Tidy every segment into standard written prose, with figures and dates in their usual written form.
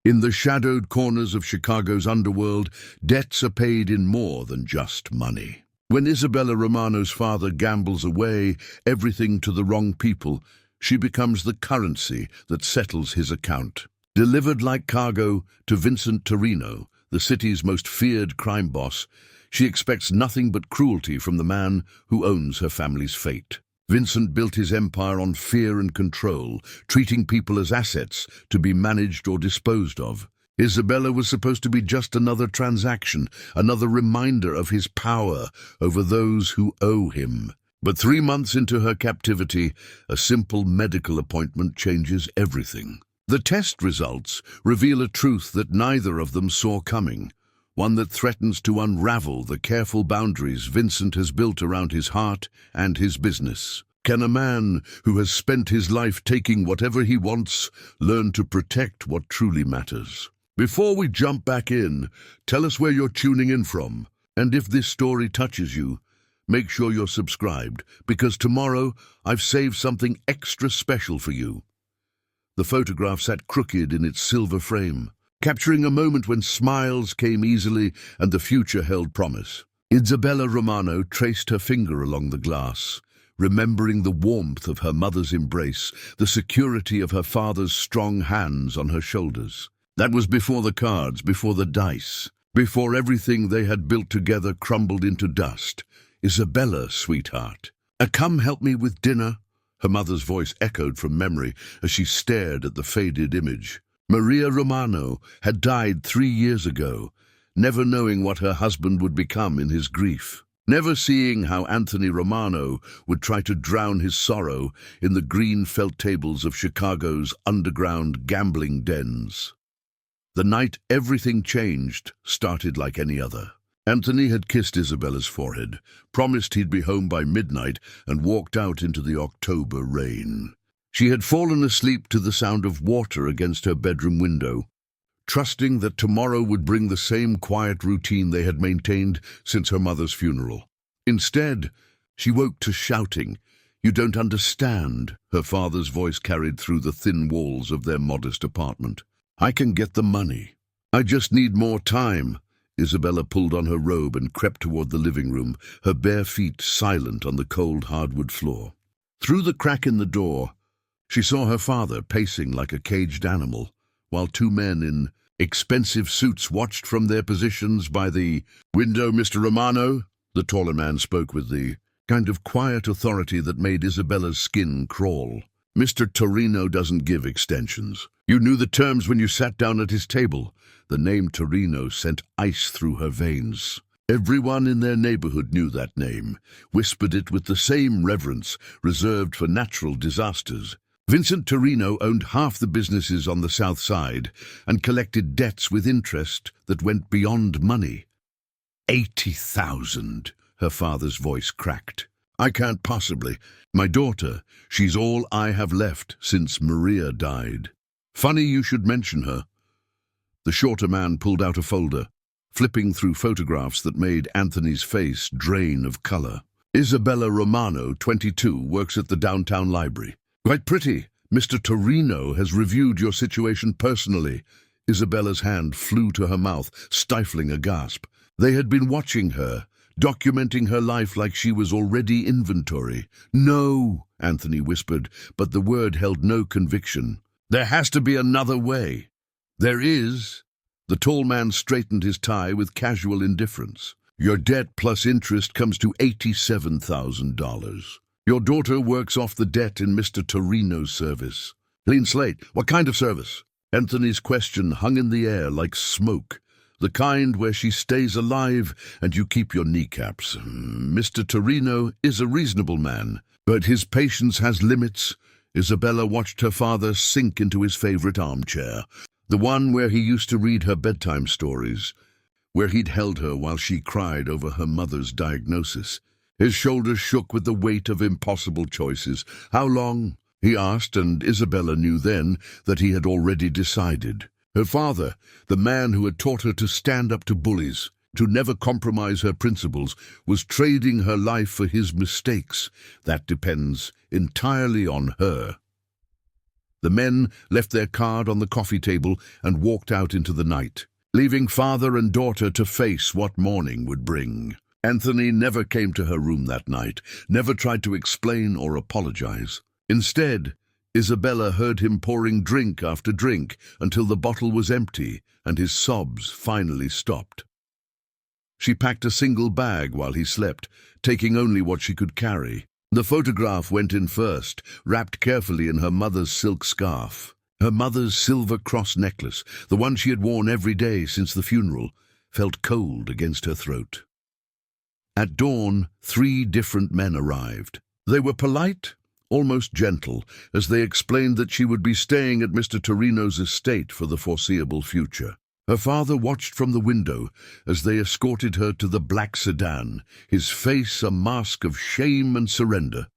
In the shadowed corners of Chicago's underworld, debts are paid in more than just money. When Isabella Romano's father gambles away everything to the wrong people, she becomes the currency that settles his account. Delivered like cargo to Vincent Torino, the city's most feared crime boss, she expects nothing but cruelty from the man who owns her family's fate. Vincent built his empire on fear and control, treating people as assets to be managed or disposed of. Isabella was supposed to be just another transaction, another reminder of his power over those who owe him. But 3 months into her captivity, a simple medical appointment changes everything. The test results reveal a truth that neither of them saw coming, one that threatens to unravel the careful boundaries Vincent has built around his heart and his business. Can a man who has spent his life taking whatever he wants learn to protect what truly matters? Before we jump back in, tell us where you're tuning in from. And if this story touches you, make sure you're subscribed, because tomorrow I've saved something extra special for you. The photograph sat crooked in its silver frame, capturing a moment when smiles came easily and the future held promise. Isabella Romano traced her finger along the glass, remembering the warmth of her mother's embrace, the security of her father's strong hands on her shoulders. That was before the cards, before the dice, before everything they had built together crumbled into dust. Isabella, sweetheart. Come help me with dinner? Her mother's voice echoed from memory as she stared at the faded image. Maria Romano had died 3 years ago, never knowing what her husband would become in his grief, never seeing how Anthony Romano would try to drown his sorrow in the green felt tables of Chicago's underground gambling dens. The night everything changed started like any other. Anthony had kissed Isabella's forehead, promised he'd be home by midnight, and walked out into the October rain. She had fallen asleep to the sound of water against her bedroom window, trusting that tomorrow would bring the same quiet routine they had maintained since her mother's funeral. Instead, she woke to shouting. "You don't understand," her father's voice carried through the thin walls of their modest apartment. "I can get the money. I just need more time." Isabella pulled on her robe and crept toward the living room, her bare feet silent on the cold hardwood floor. Through the crack in the door, she saw her father pacing like a caged animal, while 2 men in expensive suits watched from their positions by the window. "Mr. Romano," the taller man spoke with the kind of quiet authority that made Isabella's skin crawl. "Mr. Torino doesn't give extensions. You knew the terms when you sat down at his table." The name Torino sent ice through her veins. Everyone in their neighborhood knew that name, whispered it with the same reverence reserved for natural disasters. Vincent Torino owned half the businesses on the South Side and collected debts with interest that went beyond money. 80,000, her father's voice cracked. "I can't possibly. My daughter, she's all I have left since Maria died." "Funny you should mention her." The shorter man pulled out a folder, flipping through photographs that made Anthony's face drain of color. "Isabella Romano, 22, works at the downtown library. Quite pretty. Mr. Torino has reviewed your situation personally." Isabella's hand flew to her mouth, stifling a gasp. They had been watching her, documenting her life like she was already inventory. "No," Anthony whispered, but the word held no conviction. "There has to be another way." "There is." The tall man straightened his tie with casual indifference. "Your debt plus interest comes to $87,000. Your daughter works off the debt in Mr. Torino's service." "Clean slate? What kind of service?" Anthony's question hung in the air like smoke. "The kind where she stays alive and you keep your kneecaps. Mr. Torino is a reasonable man, but his patience has limits." Isabella watched her father sink into his favorite armchair, the one where he used to read her bedtime stories, where he'd held her while she cried over her mother's diagnosis. His shoulders shook with the weight of impossible choices. "How long?" he asked, and Isabella knew then that he had already decided. Her father, the man who had taught her to stand up to bullies, to never compromise her principles, was trading her life for his mistakes. "That depends entirely on her." The men left their card on the coffee table and walked out into the night, leaving father and daughter to face what morning would bring. Anthony never came to her room that night, never tried to explain or apologize. Instead, Isabella heard him pouring drink after drink until the bottle was empty and his sobs finally stopped. She packed a single bag while he slept, taking only what she could carry. The photograph went in first, wrapped carefully in her mother's silk scarf. Her mother's silver cross necklace, the one she had worn every day since the funeral, felt cold against her throat. At dawn, 3 different men arrived. They were polite, almost gentle, as they explained that she would be staying at Mr. Torino's estate for the foreseeable future. Her father watched from the window as they escorted her to the black sedan, his face a mask of shame and surrender.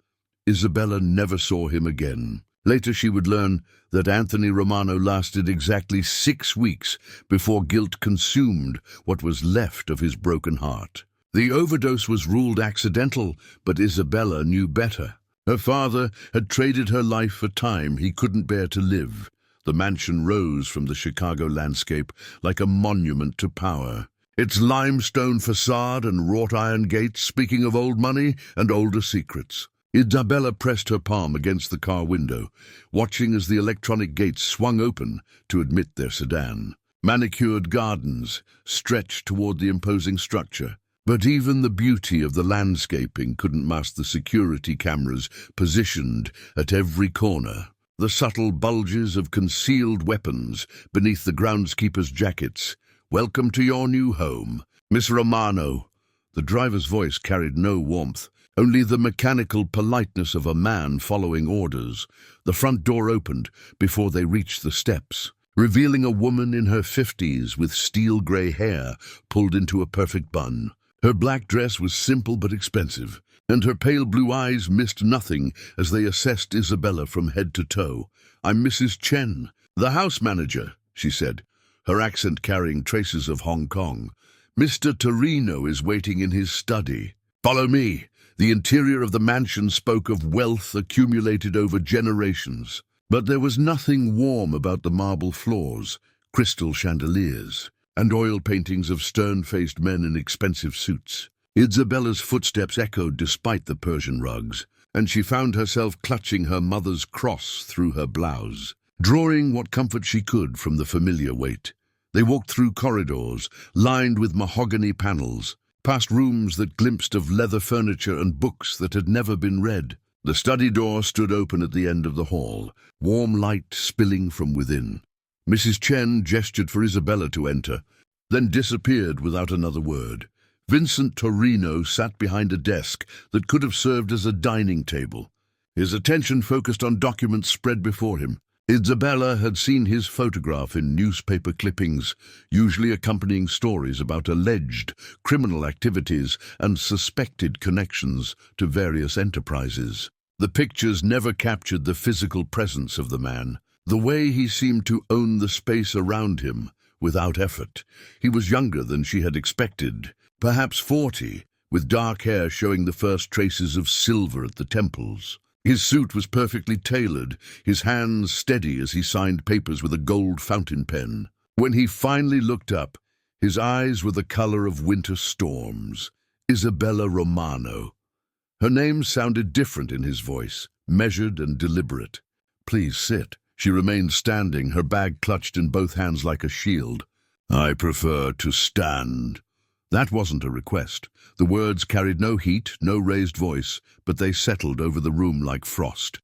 Isabella never saw him again. Later she would learn that Anthony Romano lasted exactly 6 weeks before guilt consumed what was left of his broken heart. The overdose was ruled accidental, but Isabella knew better. Her father had traded her life for time he couldn't bear to live. The mansion rose from the Chicago landscape like a monument to power. Its limestone facade and wrought iron gates speaking of old money and older secrets. Isabella pressed her palm against the car window, watching as the electronic gates swung open to admit their sedan. Manicured gardens stretched toward the imposing structure. But even the beauty of the landscaping couldn't mask the security cameras positioned at every corner. The subtle bulges of concealed weapons beneath the groundskeeper's jackets. "Welcome to your new home, Miss Romano." The driver's voice carried no warmth, only the mechanical politeness of a man following orders. The front door opened before they reached the steps, revealing a woman in her 50s with steel-gray hair pulled into a perfect bun. Her black dress was simple but expensive, and her pale blue eyes missed nothing as they assessed Isabella from head to toe. "I'm Mrs. Chen, the house manager," she said, her accent carrying traces of Hong Kong. "Mr. Torino is waiting in his study. Follow me." The interior of the mansion spoke of wealth accumulated over generations. But there was nothing warm about the marble floors, crystal chandeliers, and oil paintings of stern-faced men in expensive suits. Isabella's footsteps echoed despite the Persian rugs, and she found herself clutching her mother's cross through her blouse, drawing what comfort she could from the familiar weight. They walked through corridors, lined with mahogany panels, past rooms that glimpsed of leather furniture and books that had never been read. The study door stood open at the end of the hall, warm light spilling from within. Mrs. Chen gestured for Isabella to enter, then disappeared without another word. Vincent Torino sat behind a desk that could have served as a dining table. His attention focused on documents spread before him. Isabella had seen his photograph in newspaper clippings, usually accompanying stories about alleged criminal activities and suspected connections to various enterprises. The pictures never captured the physical presence of the man, the way he seemed to own the space around him without effort. He was younger than she had expected, perhaps 40, with dark hair showing the first traces of silver at the temples. His suit was perfectly tailored, his hands steady as he signed papers with a gold fountain pen. When he finally looked up, his eyes were the color of winter storms. Isabella Romano. Her name sounded different in his voice, measured and deliberate. "Please sit." She remained standing, her bag clutched in both hands like a shield. "I prefer to stand." That wasn't a request. The words carried no heat, no raised voice, but they settled over the room like frost.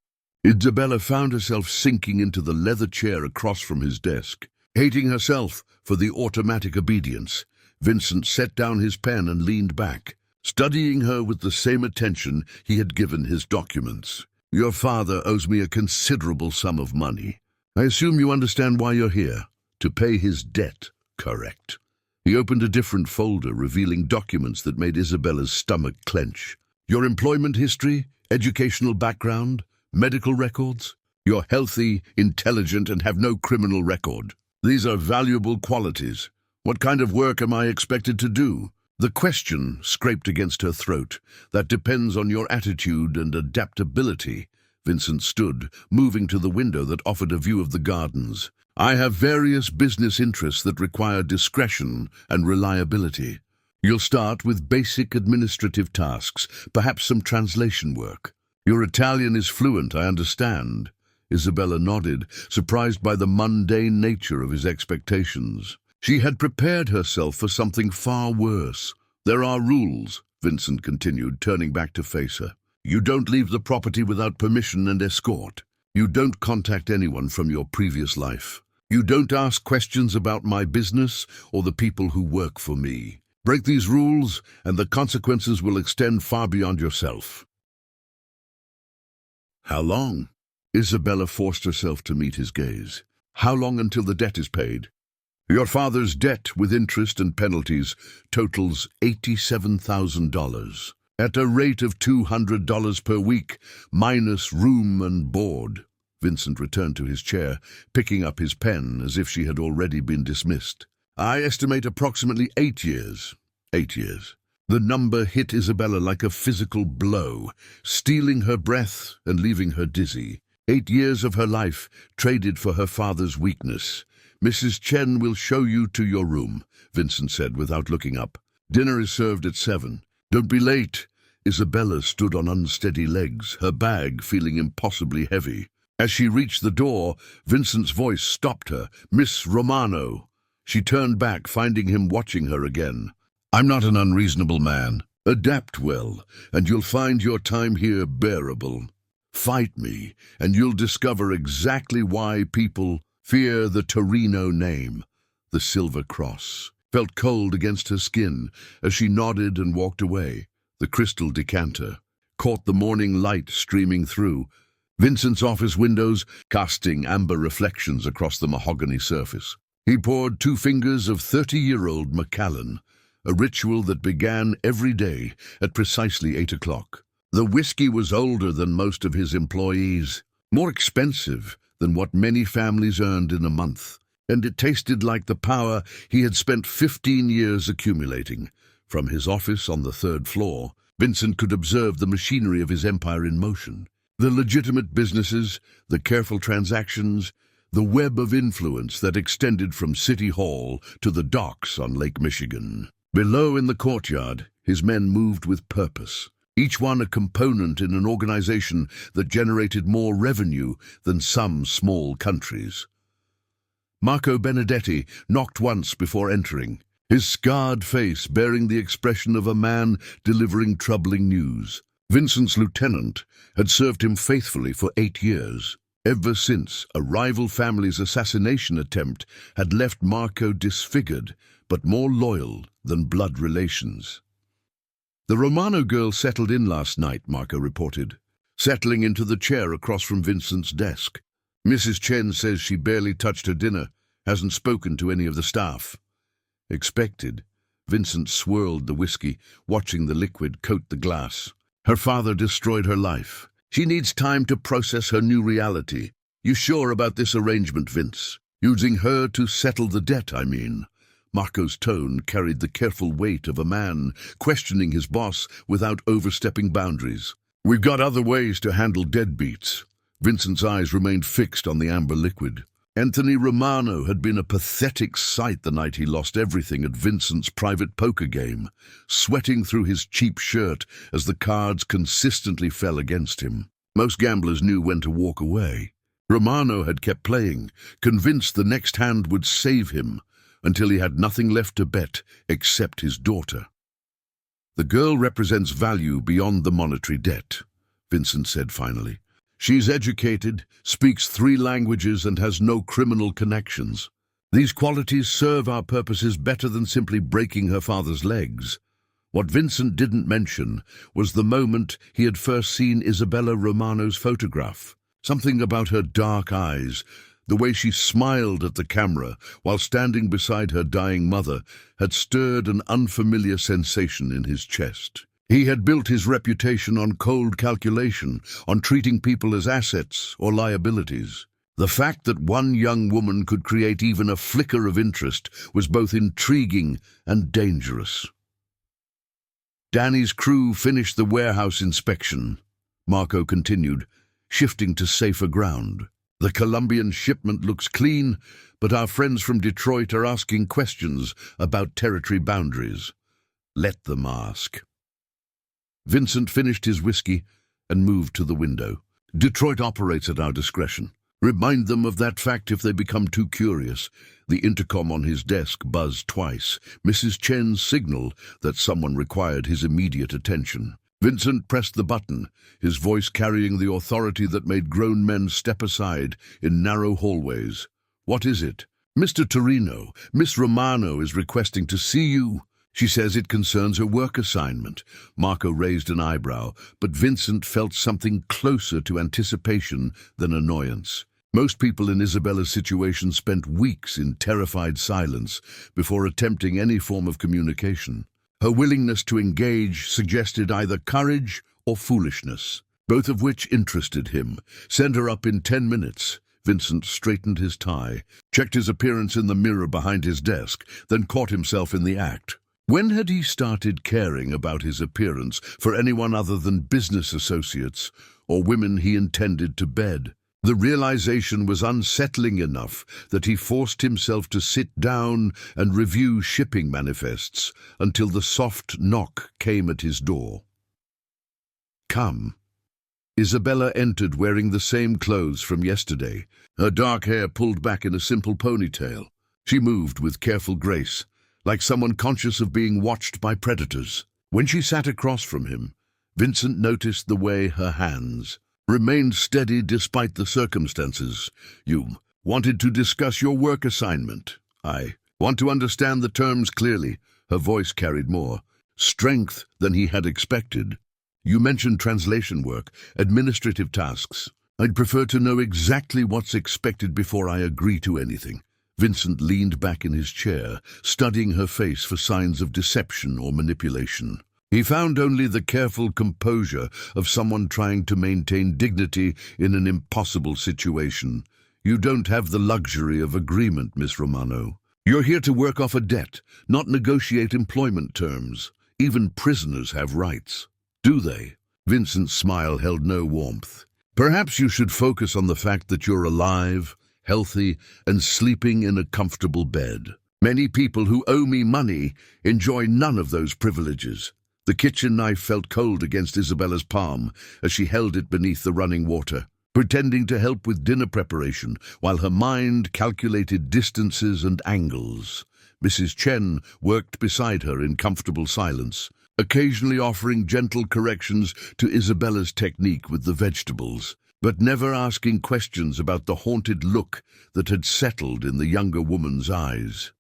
Isabella found herself sinking into the leather chair across from his desk, hating herself for the automatic obedience. Vincent set down his pen and leaned back, studying her with the same attention he had given his documents. "Your father owes me a considerable sum of money. I assume you understand why you're here. To pay his debt, correct?" He opened a different folder, revealing documents that made Isabella's stomach clench. "Your employment history, educational background, medical records? You're healthy, intelligent, and have no criminal record. These are valuable qualities. What kind of work am I expected to do?" The question scraped against her throat. "That depends on your attitude and adaptability." Vincent stood, moving to the window that offered a view of the gardens. I have various business interests that require discretion and reliability. You'll start with basic administrative tasks, perhaps some translation work. Your Italian is fluent, I understand. Isabella nodded, surprised by the mundane nature of his expectations. She had prepared herself for something far worse. There are rules, Vincent continued, turning back to face her. You don't leave the property without permission and escort. You don't contact anyone from your previous life. You don't ask questions about my business or the people who work for me. Break these rules, and the consequences will extend far beyond yourself. How long? Isabella forced herself to meet his gaze. How long until the debt is paid? Your father's debt, with interest and penalties, totals $87,000, at a rate of $200 per week, minus room and board. Vincent returned to his chair, picking up his pen as if she had already been dismissed. I estimate approximately 8 years. 8 years. The number hit Isabella like a physical blow, stealing her breath and leaving her dizzy. 8 years of her life traded for her father's weakness. Mrs. Chen will show you to your room, Vincent said without looking up. Dinner is served at 7. Don't be late. Isabella stood on unsteady legs, her bag feeling impossibly heavy. As she reached the door, Vincent's voice stopped her. Miss Romano. She turned back, finding him watching her again. I'm not an unreasonable man. Adapt well, and you'll find your time here bearable. Fight me, and you'll discover exactly why people fear the Torino name. The silver cross felt cold against her skin as she nodded and walked away. The crystal decanter caught the morning light streaming through Vincent's office windows, casting amber reflections across the mahogany surface. He poured 2 fingers of 30-year-old Macallan, a ritual that began every day at precisely 8 o'clock. The whiskey was older than most of his employees, more expensive than what many families earned in a month, and it tasted like the power he had spent 15 years accumulating. From his office on the 3rd floor, Vincent could observe the machinery of his empire in motion. The legitimate businesses, the careful transactions, the web of influence that extended from City Hall to the docks on Lake Michigan. Below in the courtyard, his men moved with purpose, each one a component in an organization that generated more revenue than some small countries. Marco Benedetti knocked once before entering, his scarred face bearing the expression of a man delivering troubling news. Vincent's lieutenant had served him faithfully for 8 years, ever since a rival family's assassination attempt had left Marco disfigured, but more loyal than blood relations. The Romano girl settled in last night, Marco reported, settling into the chair across from Vincent's desk. Mrs. Chen says she barely touched her dinner, hasn't spoken to any of the staff. Expected. Vincent swirled the whiskey, watching the liquid coat the glass. Her father destroyed her life. She needs time to process her new reality. You sure about this arrangement, Vince? Using her to settle the debt, I mean. Marco's tone carried the careful weight of a man questioning his boss without overstepping boundaries. We've got other ways to handle deadbeats. Vincent's eyes remained fixed on the amber liquid. Anthony Romano had been a pathetic sight the night he lost everything at Vincent's private poker game, sweating through his cheap shirt as the cards consistently fell against him. Most gamblers knew when to walk away. Romano had kept playing, convinced the next hand would save him, until he had nothing left to bet except his daughter. The girl represents value beyond the monetary debt, Vincent said finally. She's educated, speaks 3 languages, and has no criminal connections. These qualities serve our purposes better than simply breaking her father's legs. What Vincent didn't mention was the moment he had first seen Isabella Romano's photograph. Something about her dark eyes, the way she smiled at the camera while standing beside her dying mother, had stirred an unfamiliar sensation in his chest. He had built his reputation on cold calculation, on treating people as assets or liabilities. The fact that one young woman could create even a flicker of interest was both intriguing and dangerous. Danny's crew finished the warehouse inspection, Marco continued, shifting to safer ground. The Colombian shipment looks clean, but our friends from Detroit are asking questions about territory boundaries. Let them ask. Vincent finished his whiskey and moved to the window. Detroit operates at our discretion. Remind them of that fact if they become too curious. The intercom on his desk buzzed twice. Mrs. Chen's signal that someone required his immediate attention. Vincent pressed the button, his voice carrying the authority that made grown men step aside in narrow hallways. "What is it?" "Mr. Torino, Miss Romano is requesting to see you. She says it concerns her work assignment." Marco raised an eyebrow, but Vincent felt something closer to anticipation than annoyance. Most people in Isabella's situation spent weeks in terrified silence before attempting any form of communication. Her willingness to engage suggested either courage or foolishness, both of which interested him. "Send her up in 10 minutes. Vincent straightened his tie, checked his appearance in the mirror behind his desk, then caught himself in the act. When had he started caring about his appearance for anyone other than business associates or women he intended to bed? The realization was unsettling enough that he forced himself to sit down and review shipping manifests until the soft knock came at his door. "Come." Isabella entered wearing the same clothes from yesterday, her dark hair pulled back in a simple ponytail. She moved with careful grace, like someone conscious of being watched by predators. When she sat across from him, Vincent noticed the way her hands remained steady despite the circumstances. "You wanted to discuss your work assignment." "I want to understand the terms clearly." Her voice carried more strength than he had expected. "You mentioned translation work, administrative tasks. I'd prefer to know exactly what's expected before I agree to anything." Vincent leaned back in his chair, studying her face for signs of deception or manipulation. He found only the careful composure of someone trying to maintain dignity in an impossible situation. "You don't have the luxury of agreement, Miss Romano. You're here to work off a debt, not negotiate employment terms. Even prisoners have rights." "Do they?" Vincent's smile held no warmth. "Perhaps you should focus on the fact that you're alive, healthy, and sleeping in a comfortable bed. Many people who owe me money enjoy none of those privileges." The kitchen knife felt cold against Isabella's palm as she held it beneath the running water, pretending to help with dinner preparation while her mind calculated distances and angles. Mrs. Chen worked beside her in comfortable silence, occasionally offering gentle corrections to Isabella's technique with the vegetables, but never asking questions about the haunted look that had settled in the younger woman's eyes.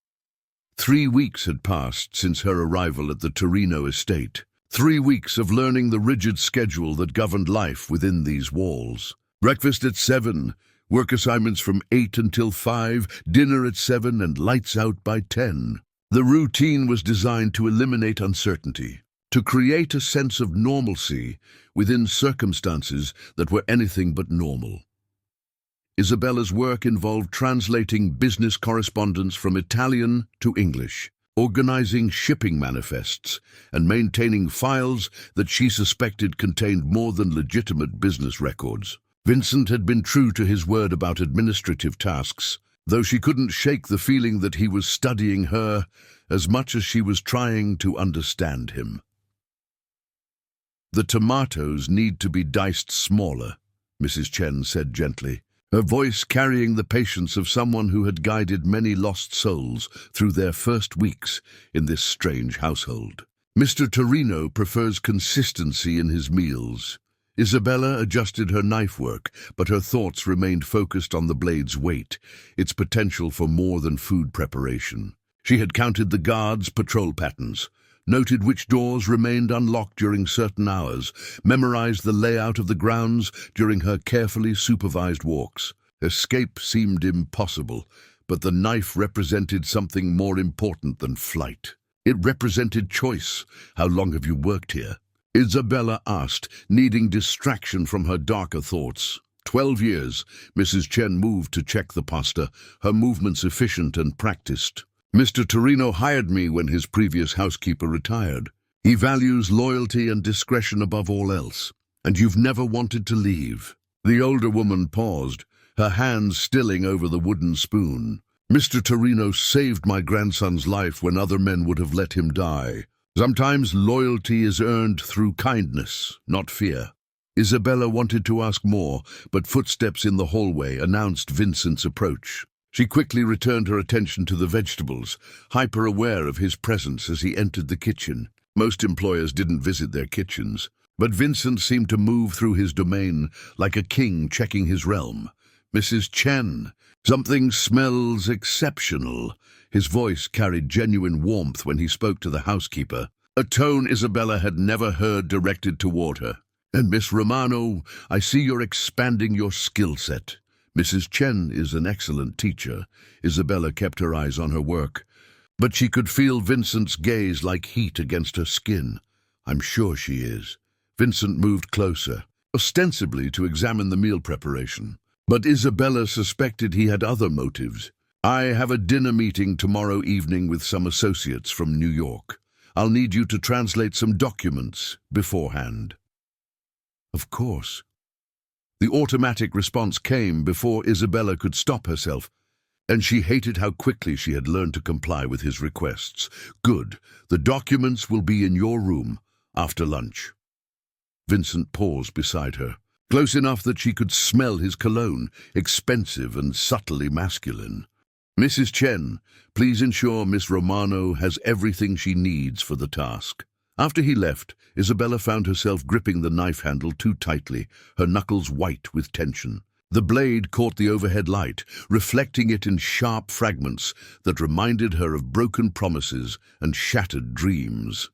3 weeks had passed since her arrival at the Torino estate. 3 weeks of learning the rigid schedule that governed life within these walls. Breakfast at 7, work assignments from 8 until 5, dinner at 7, and lights out by 10. The routine was designed to eliminate uncertainty, to create a sense of normalcy within circumstances that were anything but normal. Isabella's work involved translating business correspondence from Italian to English, organizing shipping manifests, and maintaining files that she suspected contained more than legitimate business records. Vincent had been true to his word about administrative tasks, though she couldn't shake the feeling that he was studying her as much as she was trying to understand him. "The tomatoes need to be diced smaller," Mrs. Chen said gently, her voice carrying the patience of someone who had guided many lost souls through their first weeks in this strange household. "Mr. Torino prefers consistency in his meals." Isabella adjusted her knife work, but her thoughts remained focused on the blade's weight, its potential for more than food preparation. She had counted the guards' patrol patterns, noted which doors remained unlocked during certain hours, memorized the layout of the grounds during her carefully supervised walks. Escape seemed impossible, but the knife represented something more important than flight. It represented choice. "How long have you worked here?" Isabella asked, needing distraction from her darker thoughts. 12 years. Mrs. Chen moved to check the pasta, her movements efficient and practiced. "Mr. Torino hired me when his previous housekeeper retired. He values loyalty and discretion above all else, and you've never wanted to leave." The older woman paused, her hands stilling over the wooden spoon. Mr. Torino saved my grandson's life when other men would have let him die. Sometimes loyalty is earned through kindness, not fear. Isabella wanted to ask more, but footsteps in the hallway announced Vincent's approach. She quickly returned her attention to the vegetables, hyper-aware of his presence as he entered the kitchen. Most employers didn't visit their kitchens, but Vincent seemed to move through his domain like a king checking his realm. "Mrs. Chen, something smells exceptional." His voice carried genuine warmth when he spoke to the housekeeper, a tone Isabella had never heard directed toward her. "And Miss Romano, I see you're expanding your skill set." Mrs. Chen is an excellent teacher. Isabella kept her eyes on her work, but she could feel Vincent's gaze like heat against her skin. "I'm sure she is." Vincent moved closer, ostensibly to examine the meal preparation. But Isabella suspected he had other motives. "I have a dinner meeting tomorrow evening with some associates from New York. I'll need you to translate some documents beforehand." "Of course." The automatic response came before Isabella could stop herself, and she hated how quickly she had learned to comply with his requests. "Good. The documents will be in your room after lunch." Vincent paused beside her, close enough that she could smell his cologne, expensive and subtly masculine. "Mrs. Chen, please ensure Miss Romano has everything she needs for the task." After he left, Isabella found herself gripping the knife handle too tightly, her knuckles white with tension. The blade caught the overhead light, reflecting it in sharp fragments that reminded her of broken promises and shattered dreams.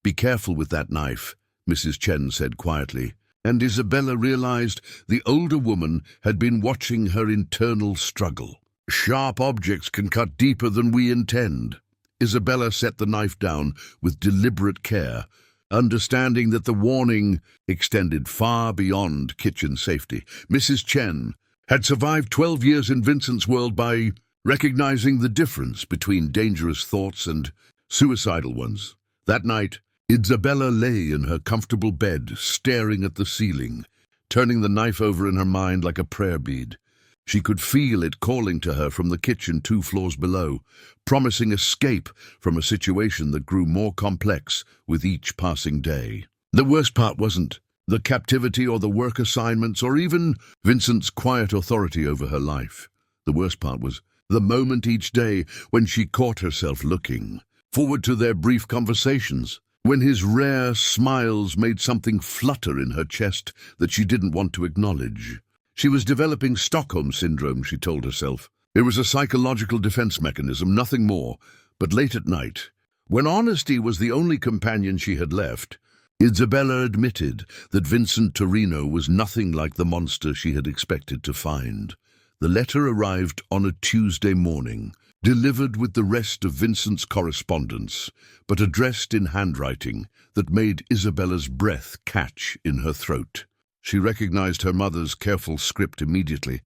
"Be careful with that knife," Mrs. Chen said quietly, and Isabella realized the older woman had been watching her internal struggle. "Sharp objects can cut deeper than we intend." Isabella set the knife down with deliberate care, understanding that the warning extended far beyond kitchen safety. Mrs. Chen had survived 12 years in Vincent's world by recognizing the difference between dangerous thoughts and suicidal ones. That night, Isabella lay in her comfortable bed, staring at the ceiling, turning the knife over in her mind like a prayer bead. She could feel it calling to her from the kitchen 2 floors below, promising escape from a situation that grew more complex with each passing day. The worst part wasn't the captivity or the work assignments or even Vincent's quiet authority over her life. The worst part was the moment each day when she caught herself looking forward to their brief conversations, when his rare smiles made something flutter in her chest that she didn't want to acknowledge. She was developing Stockholm Syndrome, she told herself. It was a psychological defense mechanism, nothing more. But late at night, when honesty was the only companion she had left, Isabella admitted that Vincent Torino was nothing like the monster she had expected to find. The letter arrived on a Tuesday morning, delivered with the rest of Vincent's correspondence, but addressed in handwriting that made Isabella's breath catch in her throat. She recognized her mother's careful script immediately,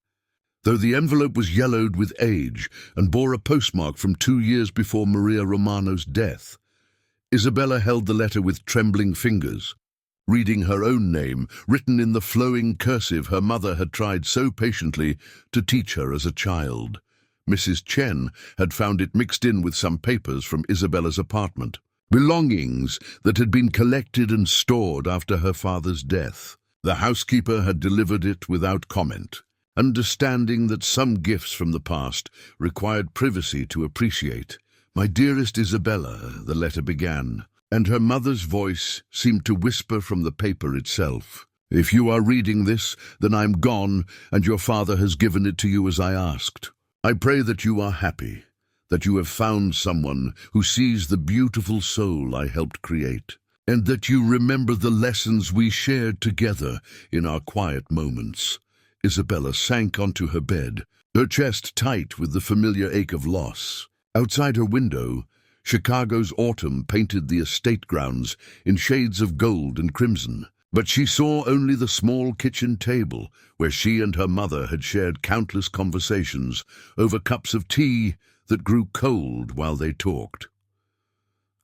though the envelope was yellowed with age and bore a postmark from 2 years before Maria Romano's death. Isabella held the letter with trembling fingers, reading her own name, written in the flowing cursive her mother had tried so patiently to teach her as a child. Mrs. Chen had found it mixed in with some papers from Isabella's apartment, belongings that had been collected and stored after her father's death. The housekeeper had delivered it without comment, understanding that some gifts from the past required privacy to appreciate. "My dearest Isabella," the letter began, and her mother's voice seemed to whisper from the paper itself. "If you are reading this, then I'm gone, and your father has given it to you as I asked. I pray that you are happy, that you have found someone who sees the beautiful soul I helped create, and that you remember the lessons we shared together in our quiet moments." Isabella sank onto her bed, her chest tight with the familiar ache of loss. Outside her window, Chicago's autumn painted the estate grounds in shades of gold and crimson, but she saw only the small kitchen table where she and her mother had shared countless conversations over cups of tea that grew cold while they talked.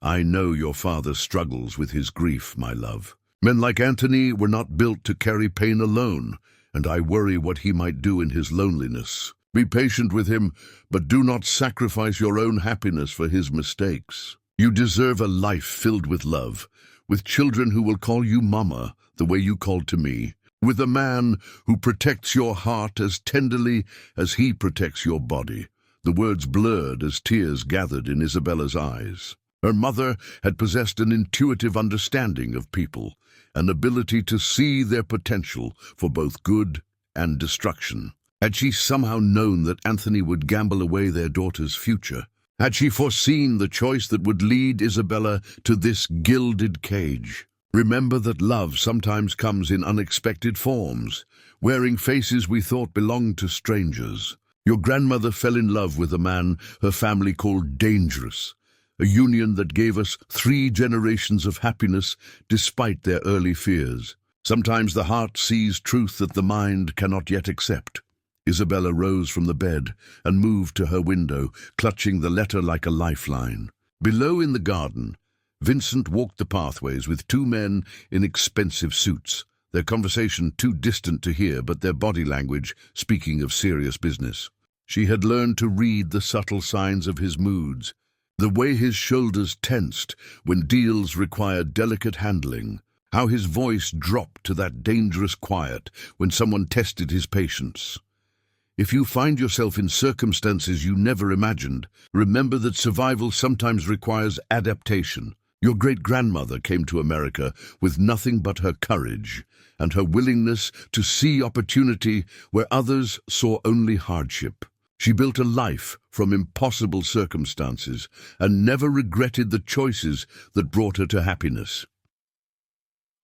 "I know your father struggles with his grief, my love." Men like Anthony were not built to carry pain alone, and I worry what he might do in his loneliness. Be patient with him, but do not sacrifice your own happiness for his mistakes. You deserve a life filled with love, with children who will call you Mama the way you called to me, with a man who protects your heart as tenderly as he protects your body. The words blurred as tears gathered in Isabella's eyes. Her mother had possessed an intuitive understanding of people, an ability to see their potential for both good and destruction. Had she somehow known that Anthony would gamble away their daughter's future? Had she foreseen the choice that would lead Isabella to this gilded cage? Remember that love sometimes comes in unexpected forms, wearing faces we thought belonged to strangers. Your grandmother fell in love with a man her family called dangerous, a union that gave us 3 generations of happiness despite their early fears. Sometimes the heart sees truth that the mind cannot yet accept. Isabella rose from the bed and moved to her window, clutching the letter like a lifeline. Below in the garden, Vincent walked the pathways with 2 men in expensive suits, their conversation too distant to hear, but their body language speaking of serious business. She had learned to read the subtle signs of his moods, the way his shoulders tensed when deals required delicate handling, how his voice dropped to that dangerous quiet when someone tested his patience. If you find yourself in circumstances you never imagined, remember that survival sometimes requires adaptation. Your great-grandmother came to America with nothing but her courage and her willingness to see opportunity where others saw only hardship. She built a life from impossible circumstances and never regretted the choices that brought her to happiness.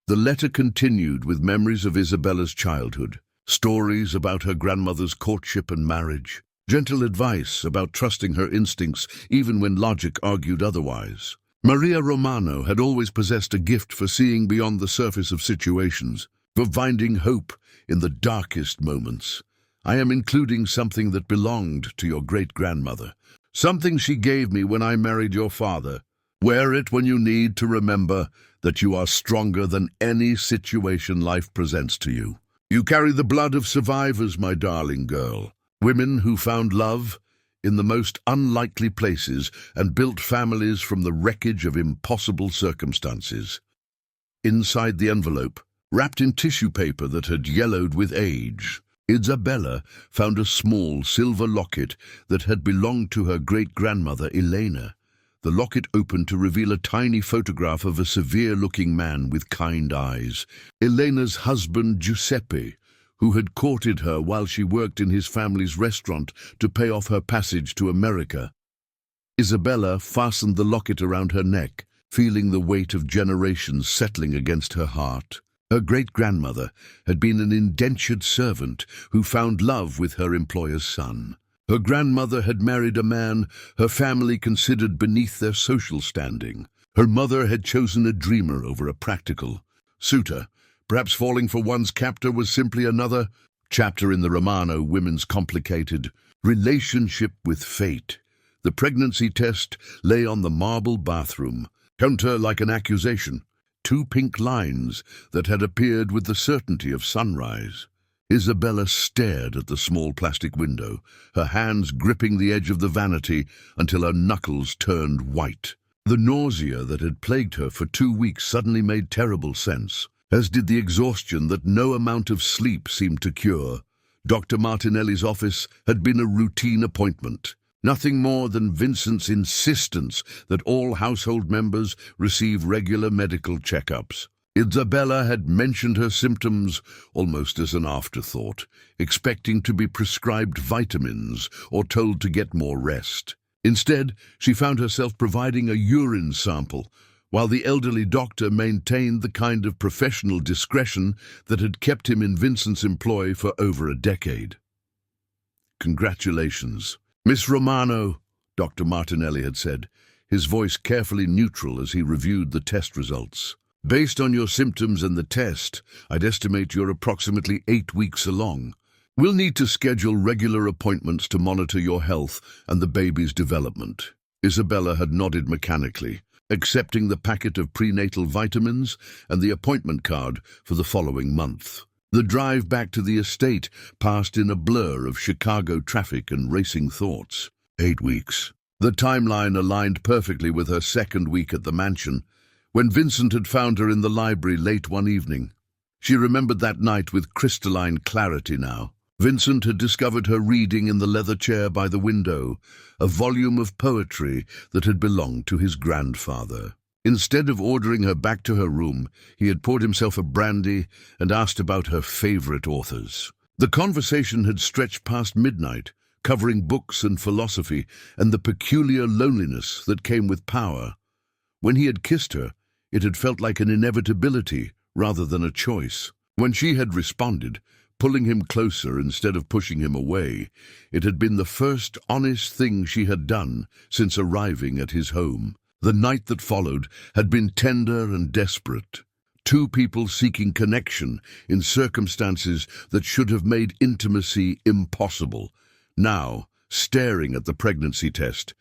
The letter continued with memories of Isabella's childhood, stories about her grandmother's courtship and marriage, gentle advice about trusting her instincts even when logic argued otherwise. Maria Romano had always possessed a gift for seeing beyond the surface of situations, for finding hope in the darkest moments. I am including something that belonged to your great-grandmother, something she gave me when I married your father. Wear it when you need to remember that you are stronger than any situation life presents to you. You carry the blood of survivors, my darling girl, women who found love in the most unlikely places and built families from the wreckage of impossible circumstances. Inside the envelope, wrapped in tissue paper that had yellowed with age, Isabella found a small silver locket that had belonged to her great-grandmother Elena. The locket opened to reveal a tiny photograph of a severe-looking man with kind eyes, Elena's husband Giuseppe, who had courted her while she worked in his family's restaurant to pay off her passage to America. Isabella fastened the locket around her neck, feeling the weight of generations settling against her heart. Her great-grandmother had been an indentured servant who found love with her employer's son. Her grandmother had married a man her family considered beneath their social standing. Her mother had chosen a dreamer over a practical suitor. Perhaps falling for one's captor was simply another chapter in the Romano women's complicated relationship with fate. The pregnancy test lay on the marble bathroom, counter like an accusation. 2 pink lines that had appeared with the certainty of sunrise. Isabella stared at the small plastic window, her hands gripping the edge of the vanity until her knuckles turned white. The nausea that had plagued her for 2 weeks suddenly made terrible sense, as did the exhaustion that no amount of sleep seemed to cure. Dr. Martinelli's office had been a routine appointment, nothing more than Vincent's insistence that all household members receive regular medical checkups. Isabella had mentioned her symptoms almost as an afterthought, expecting to be prescribed vitamins or told to get more rest. Instead, she found herself providing a urine sample, while the elderly doctor maintained the kind of professional discretion that had kept him in Vincent's employ for over a decade. "Congratulations, Miss Romano," Dr. Martinelli had said, his voice carefully neutral as he reviewed the test results. "Based on your symptoms and the test, I'd estimate you're approximately 8 weeks along. We'll need to schedule regular appointments to monitor your health and the baby's development." Isabella had nodded mechanically, accepting the packet of prenatal vitamins and the appointment card for the following month. The drive back to the estate passed in a blur of Chicago traffic and racing thoughts. 8 weeks. The timeline aligned perfectly with her second week at the mansion, when Vincent had found her in the library late one evening. She remembered that night with crystalline clarity now. Vincent had discovered her reading in the leather chair by the window, a volume of poetry that had belonged to his grandfather. Instead of ordering her back to her room, he had poured himself a brandy and asked about her favorite authors. The conversation had stretched past midnight, covering books and philosophy and the peculiar loneliness that came with power. When he had kissed her, it had felt like an inevitability rather than a choice. When she had responded, pulling him closer instead of pushing him away, it had been the first honest thing she had done since arriving at his home. The night that followed had been tender and desperate. Two people seeking connection in circumstances that should have made intimacy impossible. Now, staring at the pregnancy test,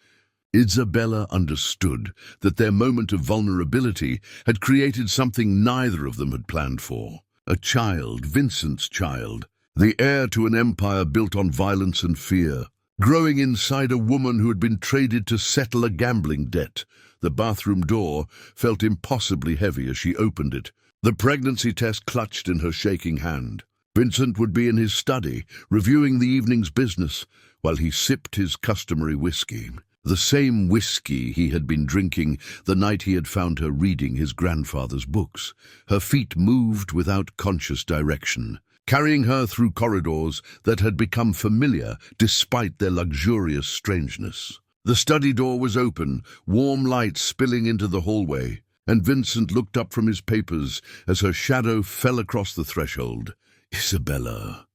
Isabella understood that their moment of vulnerability had created something neither of them had planned for. A child, Vincent's child, the heir to an empire built on violence and fear, growing inside a woman who had been traded to settle a gambling debt. The bathroom door felt impossibly heavy as she opened it, the pregnancy test clutched in her shaking hand. Vincent would be in his study, reviewing the evening's business, while he sipped his customary whiskey. The same whiskey he had been drinking the night he had found her reading his grandfather's books. Her feet moved without conscious direction, carrying her through corridors that had become familiar despite their luxurious strangeness. The study door was open, warm light spilling into the hallway, and Vincent looked up from his papers as her shadow fell across the threshold. Isabella.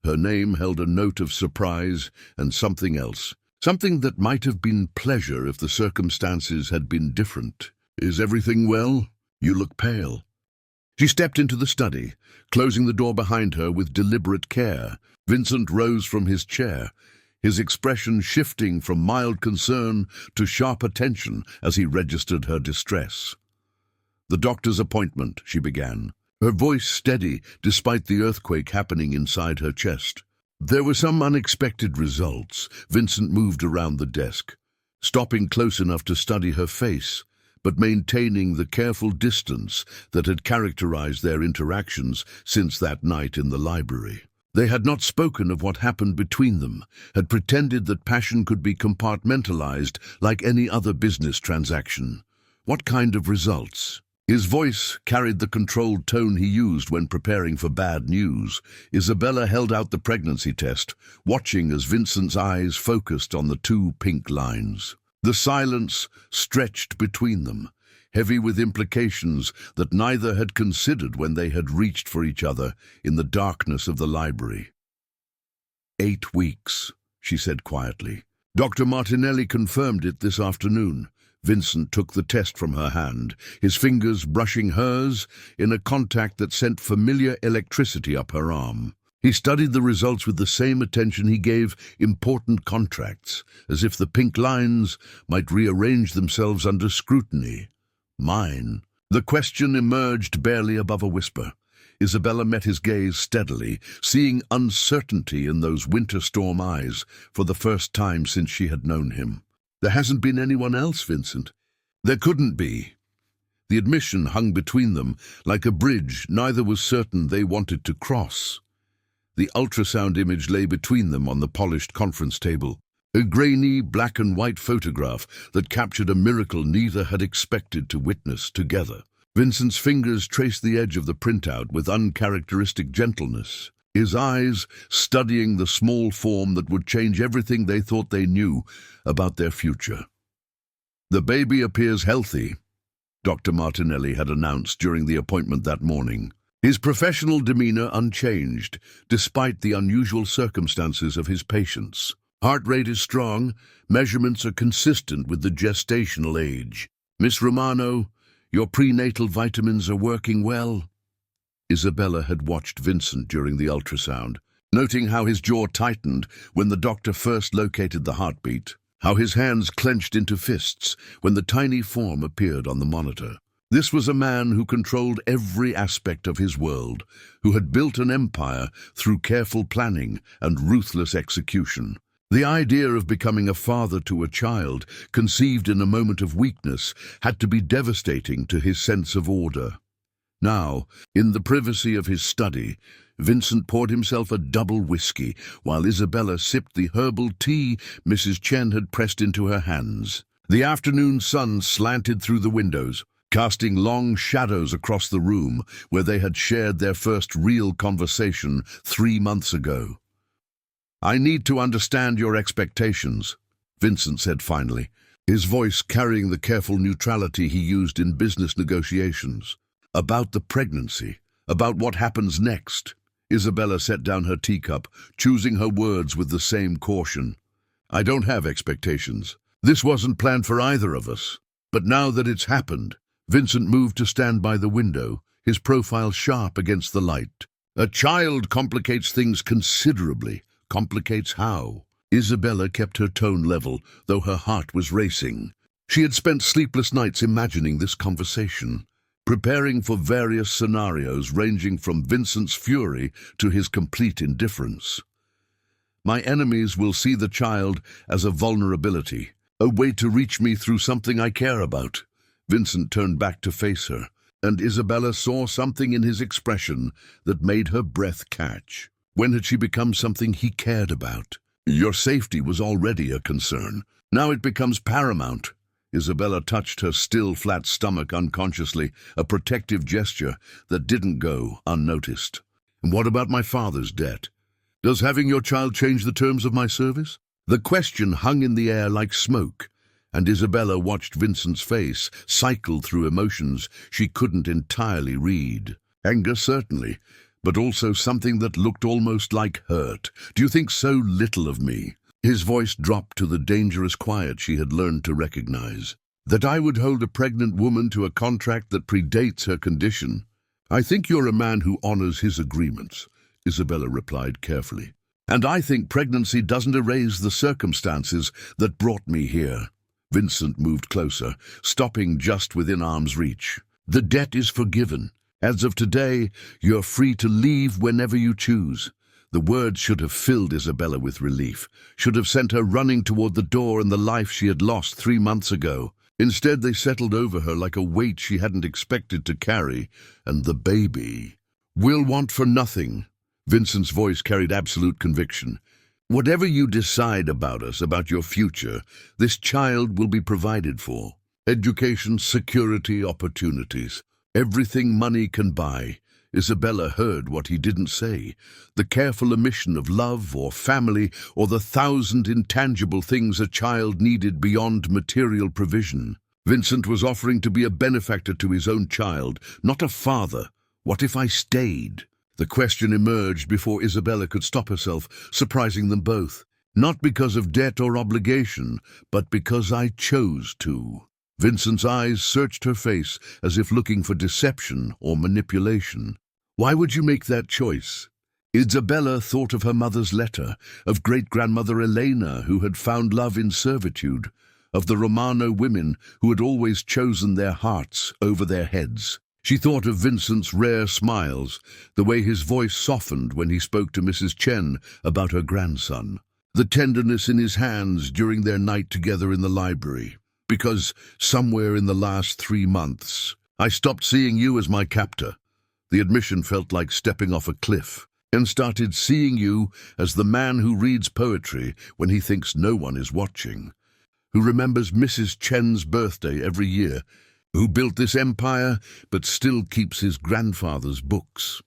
Her name held a note of surprise and something else. Something that might have been pleasure if the circumstances had been different. Is everything well? You look pale. She stepped into the study, closing the door behind her with deliberate care. Vincent rose from his chair, his expression shifting from mild concern to sharp attention as he registered her distress. The doctor's appointment, she began, her voice steady despite the earthquake happening inside her chest. There were some unexpected results. Vincent moved around the desk, stopping close enough to study her face, but maintaining the careful distance that had characterized their interactions since that night in the library. They had not spoken of what happened between them, had pretended that passion could be compartmentalized like any other business transaction. What kind of results? His voice carried the controlled tone he used when preparing for bad news. Isabella held out the pregnancy test, watching as Vincent's eyes focused on the two pink lines. The silence stretched between them, heavy with implications that neither had considered when they had reached for each other in the darkness of the library. 8 weeks, she said quietly. Dr. Martinelli confirmed it this afternoon. Vincent took the test from her hand, his fingers brushing hers in a contact that sent familiar electricity up her arm. He studied the results with the same attention he gave important contracts, as if the pink lines might rearrange themselves under scrutiny. Mine. The question emerged barely above a whisper. Isabella met his gaze steadily, seeing uncertainty in those winter storm eyes for the first time since she had known him. There hasn't been anyone else, Vincent. There couldn't be. The admission hung between them like a bridge neither was certain they wanted to cross. The ultrasound image lay between them on the polished conference table, a grainy black and white photograph that captured a miracle neither had expected to witness together. Vincent's fingers traced the edge of the printout with uncharacteristic gentleness, his eyes studying the small form that would change everything they thought they knew about their future. The baby appears healthy, Dr. Martinelli had announced during the appointment that morning, his professional demeanor unchanged, despite the unusual circumstances of his patients. Heart rate is strong, measurements are consistent with the gestational age. Miss Romano, your prenatal vitamins are working well. Isabella had watched Vincent during the ultrasound, noting how his jaw tightened when the doctor first located the heartbeat. how his hands clenched into fists when the tiny form appeared on the monitor. This was a man who controlled every aspect of his world, who had built an empire through careful planning and ruthless execution. The idea of becoming a father to a child, conceived in a moment of weakness, had to be devastating to his sense of order. Now, in the privacy of his study, Vincent poured himself a double whiskey, while Isabella sipped the herbal tea Mrs. Chen had pressed into her hands. The afternoon sun slanted through the windows, casting long shadows across the room where they had shared their first real conversation 3 months ago. "I need to understand your expectations," Vincent said finally, his voice carrying the careful neutrality he used in business negotiations. "About the pregnancy, about what happens next." Isabella set down her teacup, choosing her words with the same caution. "I don't have expectations. This wasn't planned for either of us. But now that it's happened," Vincent moved to stand by the window, his profile sharp against the light. "A child complicates things considerably." "Complicates how?" Isabella kept her tone level, though her heart was racing. She had spent sleepless nights imagining this conversation, preparing for various scenarios ranging from Vincent's fury to his complete indifference. "My enemies will see the child as a vulnerability, a way to reach me through something I care about." Vincent turned back to face her, and Isabella saw something in his expression that made her breath catch. When had she become something he cared about? Your safety was already a concern. Now it becomes paramount. Isabella touched her still flat stomach unconsciously, a protective gesture that didn't go unnoticed. "And what about my father's debt? Does having your child change the terms of my service?" The question hung in the air like smoke, and Isabella watched Vincent's face cycle through emotions she couldn't entirely read. Anger, certainly, but also something that looked almost like hurt. "Do you think so little of me?" His voice dropped to the dangerous quiet she had learned to recognize. "That I would hold a pregnant woman to a contract that predates her condition? I think you're a man who honors his agreements," Isabella replied carefully. "And I think pregnancy doesn't erase the circumstances that brought me here." Vincent moved closer, stopping just within arm's reach. "The debt is forgiven. As of today, you're free to leave whenever you choose." The words should have filled Isabella with relief, should have sent her running toward the door and the life she had lost 3 months ago. Instead, they settled over her like a weight she hadn't expected to carry, and the baby. "We'll want for nothing." Vincent's voice carried absolute conviction. "Whatever you decide about us, about your future, this child will be provided for. Education, security, opportunities. Everything money can buy." Isabella heard what he didn't say, the careful omission of love or family or the 1,000 intangible things a child needed beyond material provision. Vincent was offering to be a benefactor to his own child, not a father. "What if I stayed?" The question emerged before Isabella could stop herself, surprising them both. "Not because of debt or obligation, but because I chose to." Vincent's eyes searched her face as if looking for deception or manipulation. "Why would you make that choice?" Isabella thought of her mother's letter, of great-grandmother Elena, who had found love in servitude, of the Romano women who had always chosen their hearts over their heads. She thought of Vincent's rare smiles, the way his voice softened when he spoke to Mrs. Chen about her grandson, the tenderness in his hands during their night together in the library. "Because somewhere in the last 3 months, I stopped seeing you as my captor." The admission felt like stepping off a cliff, and started seeing you as the man who reads poetry when he thinks no one is watching, who remembers Mrs. Chen's birthday every year, who built this empire but still keeps his grandfather's books.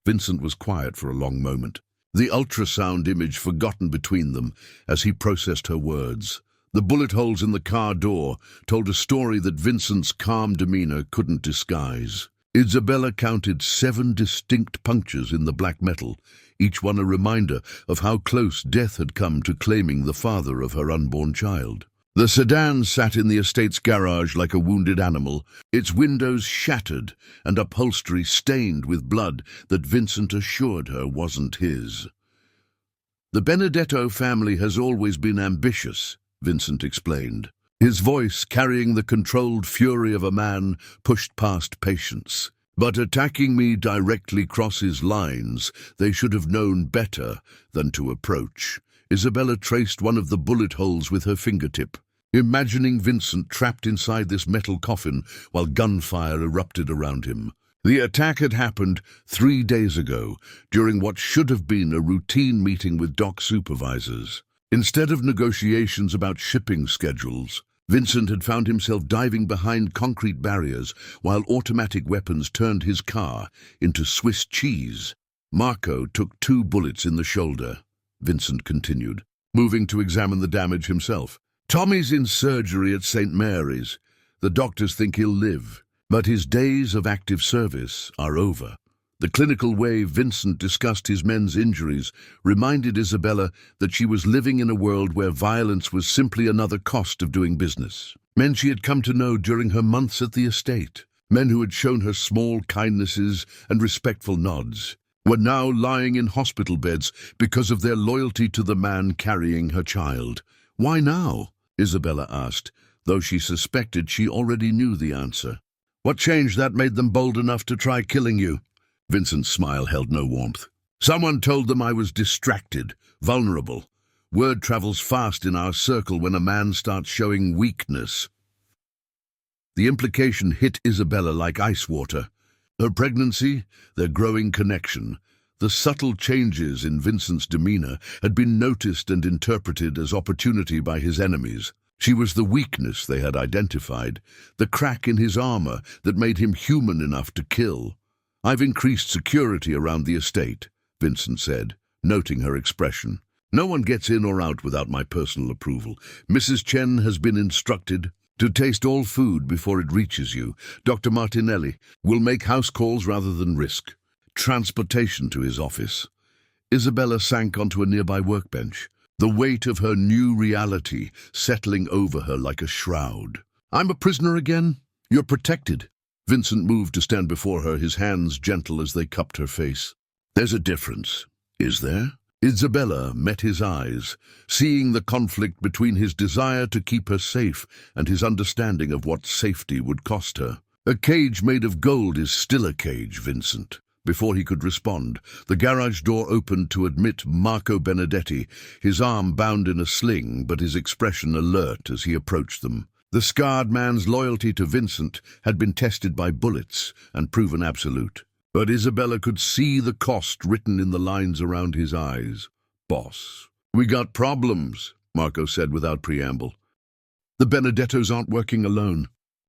Vincent was quiet for a long moment, the ultrasound image forgotten between them as he processed her words. The bullet holes in the car door told a story that Vincent's calm demeanor couldn't disguise. Isabella counted 7 distinct punctures in the black metal, each one a reminder of how close death had come to claiming the father of her unborn child. The sedan sat in the estate's garage like a wounded animal, its windows shattered and upholstery stained with blood that Vincent assured her wasn't his. "The Benedetto family has always been ambitious," Vincent explained. His voice, carrying the controlled fury of a man, pushed past patience. But attacking me directly crosses lines they should have known better than to approach. Isabella traced one of the bullet holes with her fingertip, imagining Vincent trapped inside this metal coffin while gunfire erupted around him. The attack had happened 3 days ago, during what should have been a routine meeting with dock supervisors. Instead of negotiations about shipping schedules, Vincent had found himself diving behind concrete barriers while automatic weapons turned his car into Swiss cheese. Marco took 2 bullets in the shoulder, Vincent continued, moving to examine the damage himself. Tommy's in surgery at St. Mary's. The doctors think he'll live, but his days of active service are over. The clinical way Vincent discussed his men's injuries reminded Isabella that she was living in a world where violence was simply another cost of doing business. Men she had come to know during her months at the estate, men who had shown her small kindnesses and respectful nods, were now lying in hospital beds because of their loyalty to the man carrying her child. Why now? Isabella asked, though she suspected she already knew the answer. What changed that made them bold enough to try killing you? Vincent's smile held no warmth. Someone told them I was distracted, vulnerable. Word travels fast in our circle when a man starts showing weakness. The implication hit Isabella like ice water. Her pregnancy, their growing connection, the subtle changes in Vincent's demeanor had been noticed and interpreted as opportunity by his enemies. She was the weakness they had identified, the crack in his armor that made him human enough to kill. I've increased security around the estate, Vincent said, noting her expression. No one gets in or out without my personal approval. Mrs. Chen has been instructed to taste all food before it reaches you. Dr. Martinelli will make house calls rather than risk transportation to his office. Isabella sank onto a nearby workbench, the weight of her new reality settling over her like a shroud. I'm a prisoner again? You're protected. Vincent moved to stand before her, his hands gentle as they cupped her face. There's a difference, is there? Isabella met his eyes, seeing the conflict between his desire to keep her safe and his understanding of what safety would cost her. A cage made of gold is still a cage, Vincent. Before he could respond, the garage door opened to admit Marco Benedetti, his arm bound in a sling but his expression alert as he approached them. The scarred man's loyalty to Vincent had been tested by bullets and proven absolute. But Isabella could see the cost written in the lines around his eyes. Boss. We got problems, Marco said without preamble. The Benedettos aren't working alone.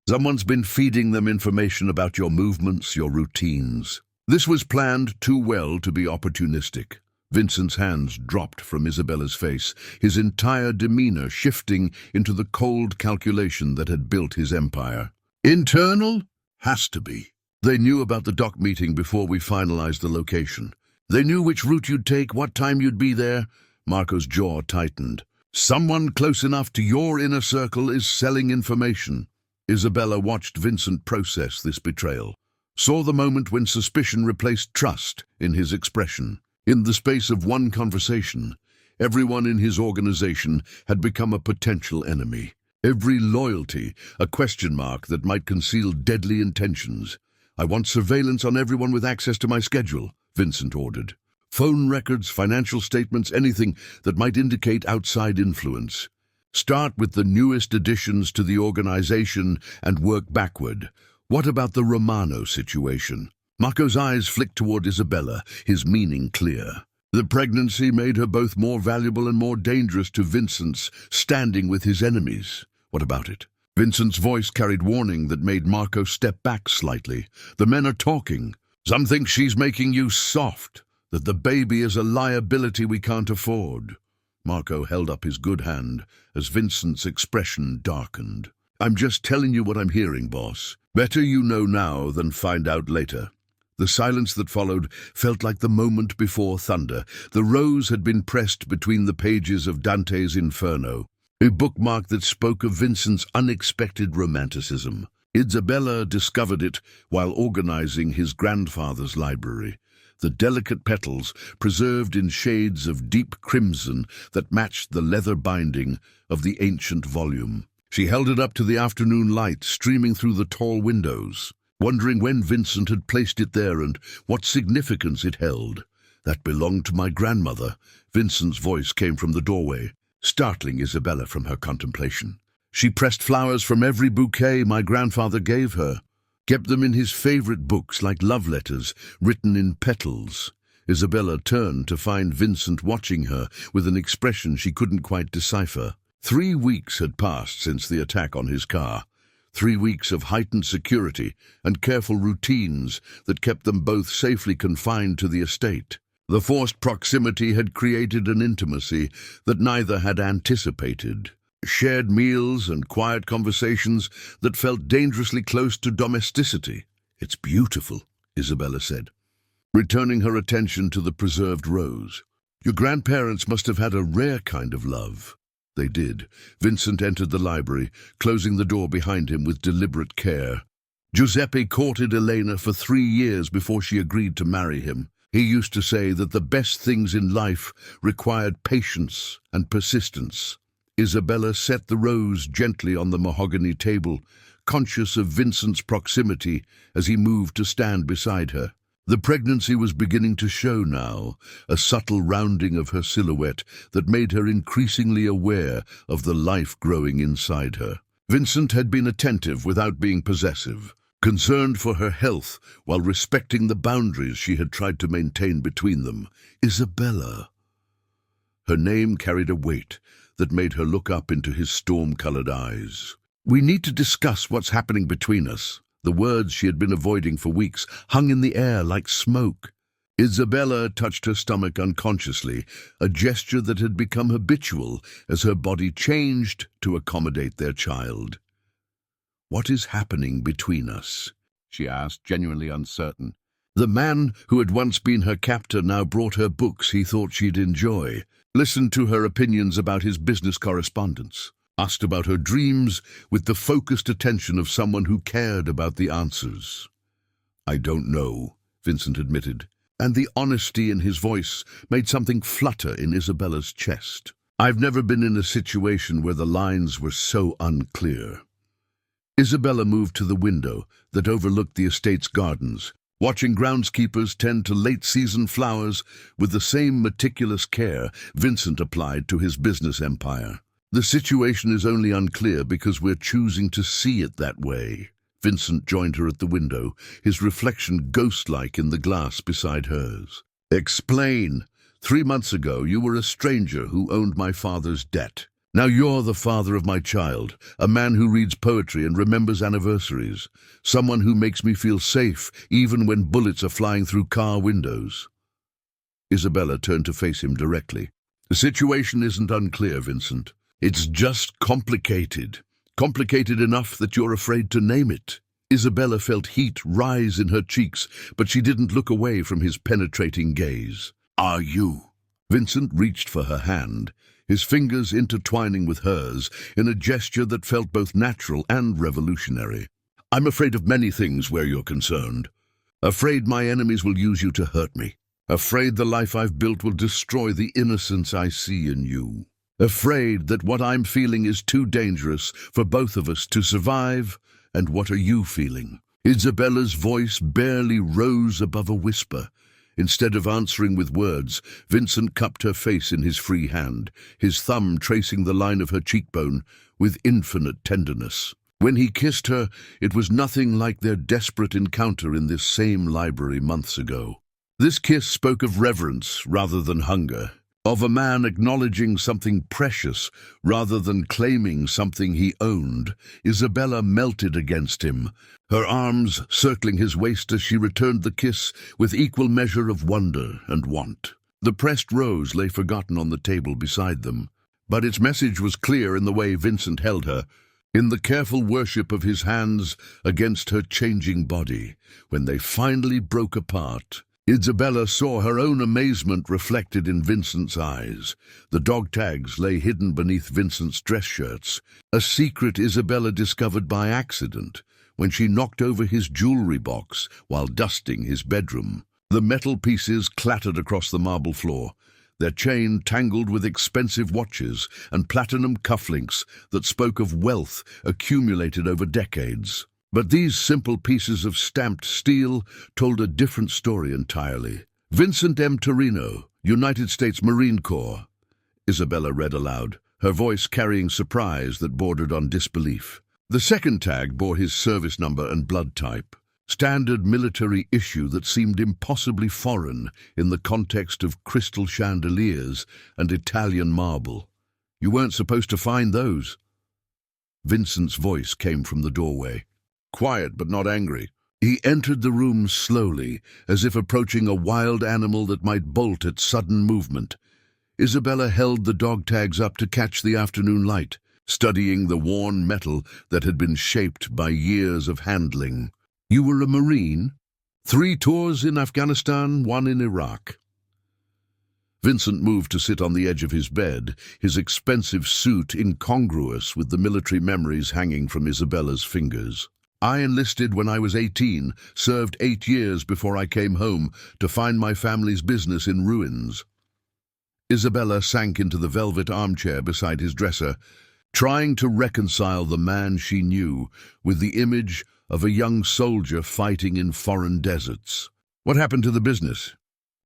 Someone's been feeding them information about your movements, your routines. This was planned too well to be opportunistic. Vincent's hands dropped from Isabella's face, his entire demeanor shifting into the cold calculation that had built his empire. Internal? Has to be. They knew about the dock meeting before we finalized the location. They knew which route you'd take, what time you'd be there. Marco's jaw tightened. Someone close enough to your inner circle is selling information. Isabella watched Vincent process this betrayal, saw the moment when suspicion replaced trust in his expression. In the space of one conversation, everyone in his organization had become a potential enemy. Every loyalty, a question mark that might conceal deadly intentions. I want surveillance on everyone with access to my schedule, Vincent ordered. Phone records, financial statements, anything that might indicate outside influence. Start with the newest additions to the organization and work backward. What about the Romano situation? Marco's eyes flicked toward Isabella, his meaning clear. The pregnancy made her both more valuable and more dangerous to Vincent's standing with his enemies. What about it? Vincent's voice carried warning that made Marco step back slightly. The men are talking. Some think she's making you soft, that the baby is a liability we can't afford. Marco held up his good hand as Vincent's expression darkened. I'm just telling you what I'm hearing, boss. Better you know now than find out later. The silence that followed felt like the moment before thunder. The rose had been pressed between the pages of Dante's Inferno, a bookmark that spoke of Vincent's unexpected romanticism. Isabella discovered it while organizing his grandfather's library. the delicate petals preserved in shades of deep crimson that matched the leather binding of the ancient volume. She held it up to the afternoon light streaming through the tall windows, wondering when Vincent had placed it there and what significance it held. "That belonged to my grandmother," Vincent's voice came from the doorway, startling Isabella from her contemplation. "She pressed flowers from every bouquet my grandfather gave her, kept them in his favorite books like love letters written in petals." Isabella turned to find Vincent watching her with an expression she couldn't quite decipher. 3 weeks had passed since the attack on his car. 3 weeks of heightened security and careful routines that kept them both safely confined to the estate. The forced proximity had created an intimacy that neither had anticipated. Shared meals and quiet conversations that felt dangerously close to domesticity. "It's beautiful," Isabella said, returning her attention to the preserved rose. "Your grandparents must have had a rare kind of love." They did. Vincent entered the library, closing the door behind him with deliberate care. Giuseppe courted Elena for 3 years before she agreed to marry him. He used to say that the best things in life required patience and persistence. Isabella set the rose gently on the mahogany table, conscious of Vincent's proximity as he moved to stand beside her. The pregnancy was beginning to show now, a subtle rounding of her silhouette that made her increasingly aware of the life growing inside her. Vincent had been attentive without being possessive, concerned for her health while respecting the boundaries she had tried to maintain between them. Isabella. Her name carried a weight that made her look up into his storm-colored eyes. "We need to discuss what's happening between us." The words she had been avoiding for weeks hung in the air like smoke. Isabella touched her stomach unconsciously, a gesture that had become habitual as her body changed to accommodate their child. "What is happening between us?" she asked, genuinely uncertain. The man who had once been her captor now brought her books he thought she'd enjoy, listened to her opinions about his business correspondence, asked about her dreams with the focused attention of someone who cared about the answers. "I don't know," Vincent admitted, and the honesty in his voice made something flutter in Isabella's chest. "I've never been in a situation where the lines were so unclear." Isabella moved to the window that overlooked the estate's gardens, watching groundskeepers tend to late-season flowers with the same meticulous care Vincent applied to his business empire. "The situation is only unclear because we're choosing to see it that way." Vincent joined her at the window, his reflection ghost-like in the glass beside hers. "Explain. 3 months ago, you were a stranger who owned my father's debt. Now you're the father of my child, a man who reads poetry and remembers anniversaries, someone who makes me feel safe even when bullets are flying through car windows." Isabella turned to face him directly. "The situation isn't unclear, Vincent. It's just complicated. Complicated enough that you're afraid to name it." Isabella felt heat rise in her cheeks, but she didn't look away from his penetrating gaze. "Are you?" Vincent reached for her hand, his fingers intertwining with hers in a gesture that felt both natural and revolutionary. "I'm afraid of many things where you're concerned. Afraid my enemies will use you to hurt me. Afraid the life I've built will destroy the innocence I see in you. Afraid that what I'm feeling is too dangerous for both of us to survive. And what are you feeling?" Isabella's voice barely rose above a whisper. Instead of answering with words, Vincent cupped her face in his free hand, his thumb tracing the line of her cheekbone with infinite tenderness. When he kissed her, it was nothing like their desperate encounter in this same library months ago. This kiss spoke of reverence rather than hunger, of a man acknowledging something precious rather than claiming something he owned. Isabella melted against him, her arms circling his waist as she returned the kiss with equal measure of wonder and want. The pressed rose lay forgotten on the table beside them, but its message was clear in the way Vincent held her, in the careful worship of his hands against her changing body. When they finally broke apart, Isabella saw her own amazement reflected in Vincent's eyes. The dog tags lay hidden beneath Vincent's dress shirts, a secret Isabella discovered by accident when she knocked over his jewelry box while dusting his bedroom. The metal pieces clattered across the marble floor, their chain tangled with expensive watches and platinum cufflinks that spoke of wealth accumulated over decades. But these simple pieces of stamped steel told a different story entirely. Vincent M. Torino, United States Marine Corps, Isabella read aloud, her voice carrying surprise that bordered on disbelief. The second tag bore his service number and blood type, standard military issue that seemed impossibly foreign in the context of crystal chandeliers and Italian marble. You weren't supposed to find those. Vincent's voice came from the doorway, quiet but not angry. He entered the room slowly, as if approaching a wild animal that might bolt at sudden movement. Isabella held the dog tags up to catch the afternoon light, studying the worn metal that had been shaped by years of handling. You were a Marine? 3 tours in Afghanistan, 1 in Iraq. Vincent moved to sit on the edge of his bed, his expensive suit incongruous with the military memories hanging from Isabella's fingers. I enlisted when I was 18, served 8 years before I came home to find my family's business in ruins. Isabella sank into the velvet armchair beside his dresser, trying to reconcile the man she knew with the image of a young soldier fighting in foreign deserts. What happened to the business?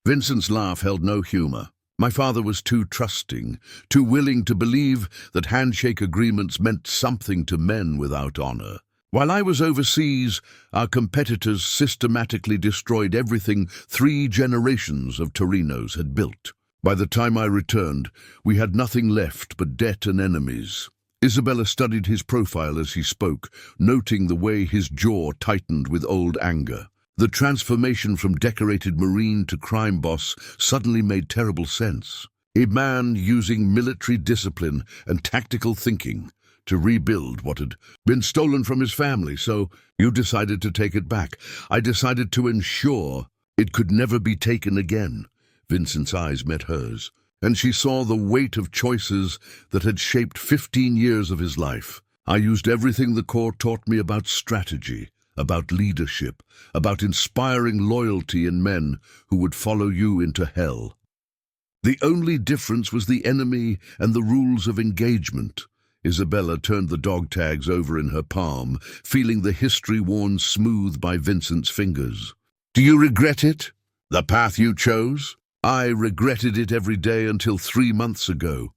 Vincent's laugh held no humor. My father was too trusting, too willing to believe that handshake agreements meant something to men without honor. While I was overseas, our competitors systematically destroyed everything 3 generations of Torinos had built. By the time I returned, we had nothing left but debt and enemies. Isabella studied his profile as he spoke, noting the way his jaw tightened with old anger. The transformation from decorated Marine to crime boss suddenly made terrible sense. A man using military discipline and tactical thinking to rebuild what had been stolen from his family, so you decided to take it back. I decided to ensure it could never be taken again. Vincent's eyes met hers, and she saw the weight of choices that had shaped 15 years of his life. I used everything the Corps taught me about strategy, about leadership, about inspiring loyalty in men who would follow you into hell. The only difference was the enemy and the rules of engagement. Isabella turned the dog tags over in her palm, feeling the history worn smooth by Vincent's fingers. Do you regret it? The path you chose? I regretted it every day until 3 months ago.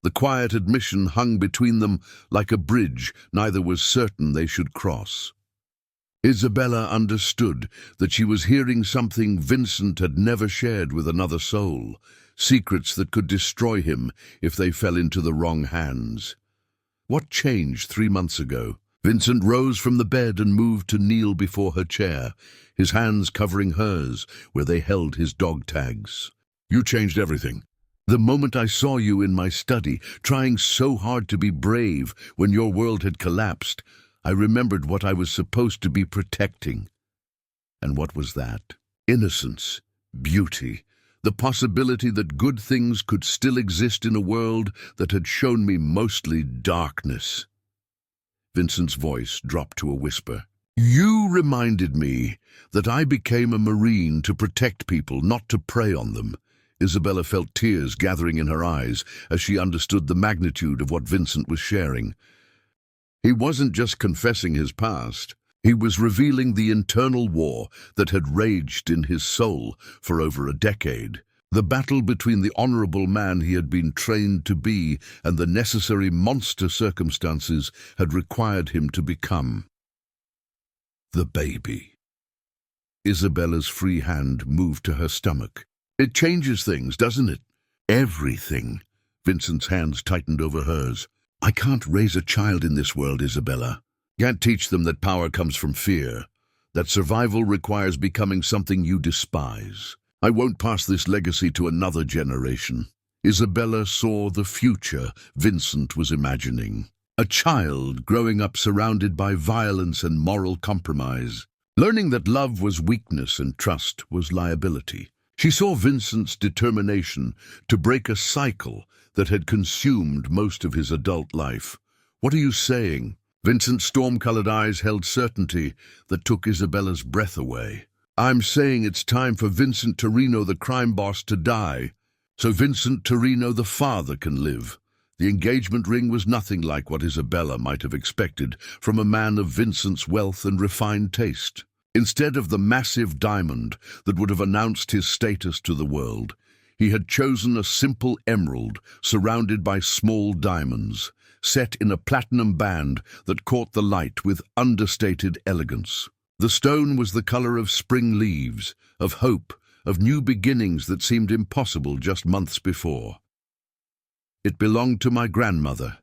The quiet admission hung between them like a bridge neither was certain they should cross. Isabella understood that she was hearing something Vincent had never shared with another soul, secrets that could destroy him if they fell into the wrong hands. What changed 3 months ago? Vincent rose from the bed and moved to kneel before her chair, his hands covering hers where they held his dog tags. You changed everything. The moment I saw you in my study, trying so hard to be brave when your world had collapsed, I remembered what I was supposed to be protecting. And what was that? Innocence, beauty, the possibility that good things could still exist in a world that had shown me mostly darkness. Vincent's voice dropped to a whisper. You reminded me that I became a Marine to protect people, not to prey on them. Isabella felt tears gathering in her eyes as she understood the magnitude of what Vincent was sharing. He wasn't just confessing his past. He was revealing the internal war that had raged in his soul for over a decade. The battle between the honorable man he had been trained to be and the necessary monster circumstances had required him to become. The baby. Isabella's free hand moved to her stomach. It changes things, doesn't it? Everything. Vincent's hands tightened over hers. I can't raise a child in this world, Isabella. Can't teach them that power comes from fear, that survival requires becoming something you despise. I won't pass this legacy to another generation. Isabella saw the future Vincent was imagining. A child growing up surrounded by violence and moral compromise, learning that love was weakness and trust was liability. She saw Vincent's determination to break a cycle that had consumed most of his adult life. What are you saying? Vincent's storm-colored eyes held certainty that took Isabella's breath away. I'm saying it's time for Vincent Torino, the crime boss, to die, so Vincent Torino, the father, can live. The engagement ring was nothing like what Isabella might have expected from a man of Vincent's wealth and refined taste. Instead of the massive diamond that would have announced his status to the world, he had chosen a simple emerald surrounded by small diamonds, set in a platinum band that caught the light with understated elegance. The stone was the color of spring leaves, of hope, of new beginnings that seemed impossible just months before. "It belonged to my grandmother,"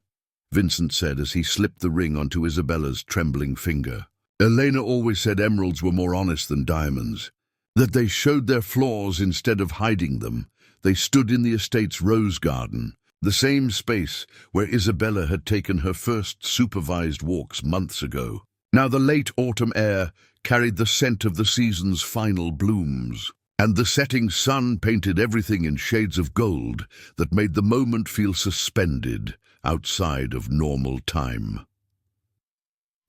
Vincent said as he slipped the ring onto Isabella's trembling finger. "Elena always said emeralds were more honest than diamonds, that they showed their flaws instead of hiding them. They stood in the estate's rose garden, the same space where Isabella had taken her first supervised walks months ago. Now the late autumn air carried the scent of the season's final blooms, and the setting sun painted everything in shades of gold that made the moment feel suspended outside of normal time.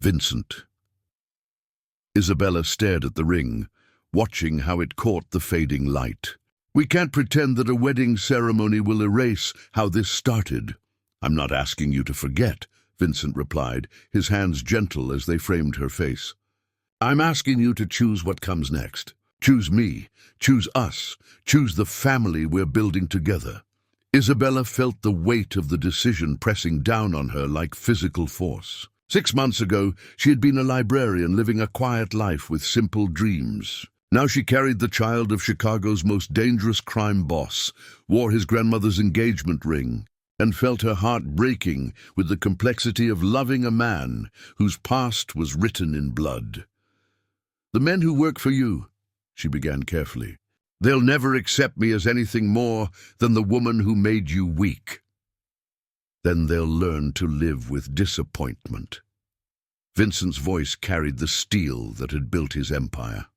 Vincent. Isabella stared at the ring, watching how it caught the fading light. "We can't pretend that a wedding ceremony will erase how this started." "I'm not asking you to forget," Vincent replied, his hands gentle as they framed her face. "I'm asking you to choose what comes next. Choose me, choose us, choose the family we're building together." Isabella felt the weight of the decision pressing down on her like physical force. 6 months ago, she had been a librarian living a quiet life with simple dreams. Now she carried the child of Chicago's most dangerous crime boss, wore his grandmother's engagement ring, and felt her heart breaking with the complexity of loving a man whose past was written in blood. "The men who work for you," she began carefully, "they'll never accept me as anything more than the woman who made you weak. Then they'll learn to live with disappointment." Vincent's voice carried the steel that had built his empire.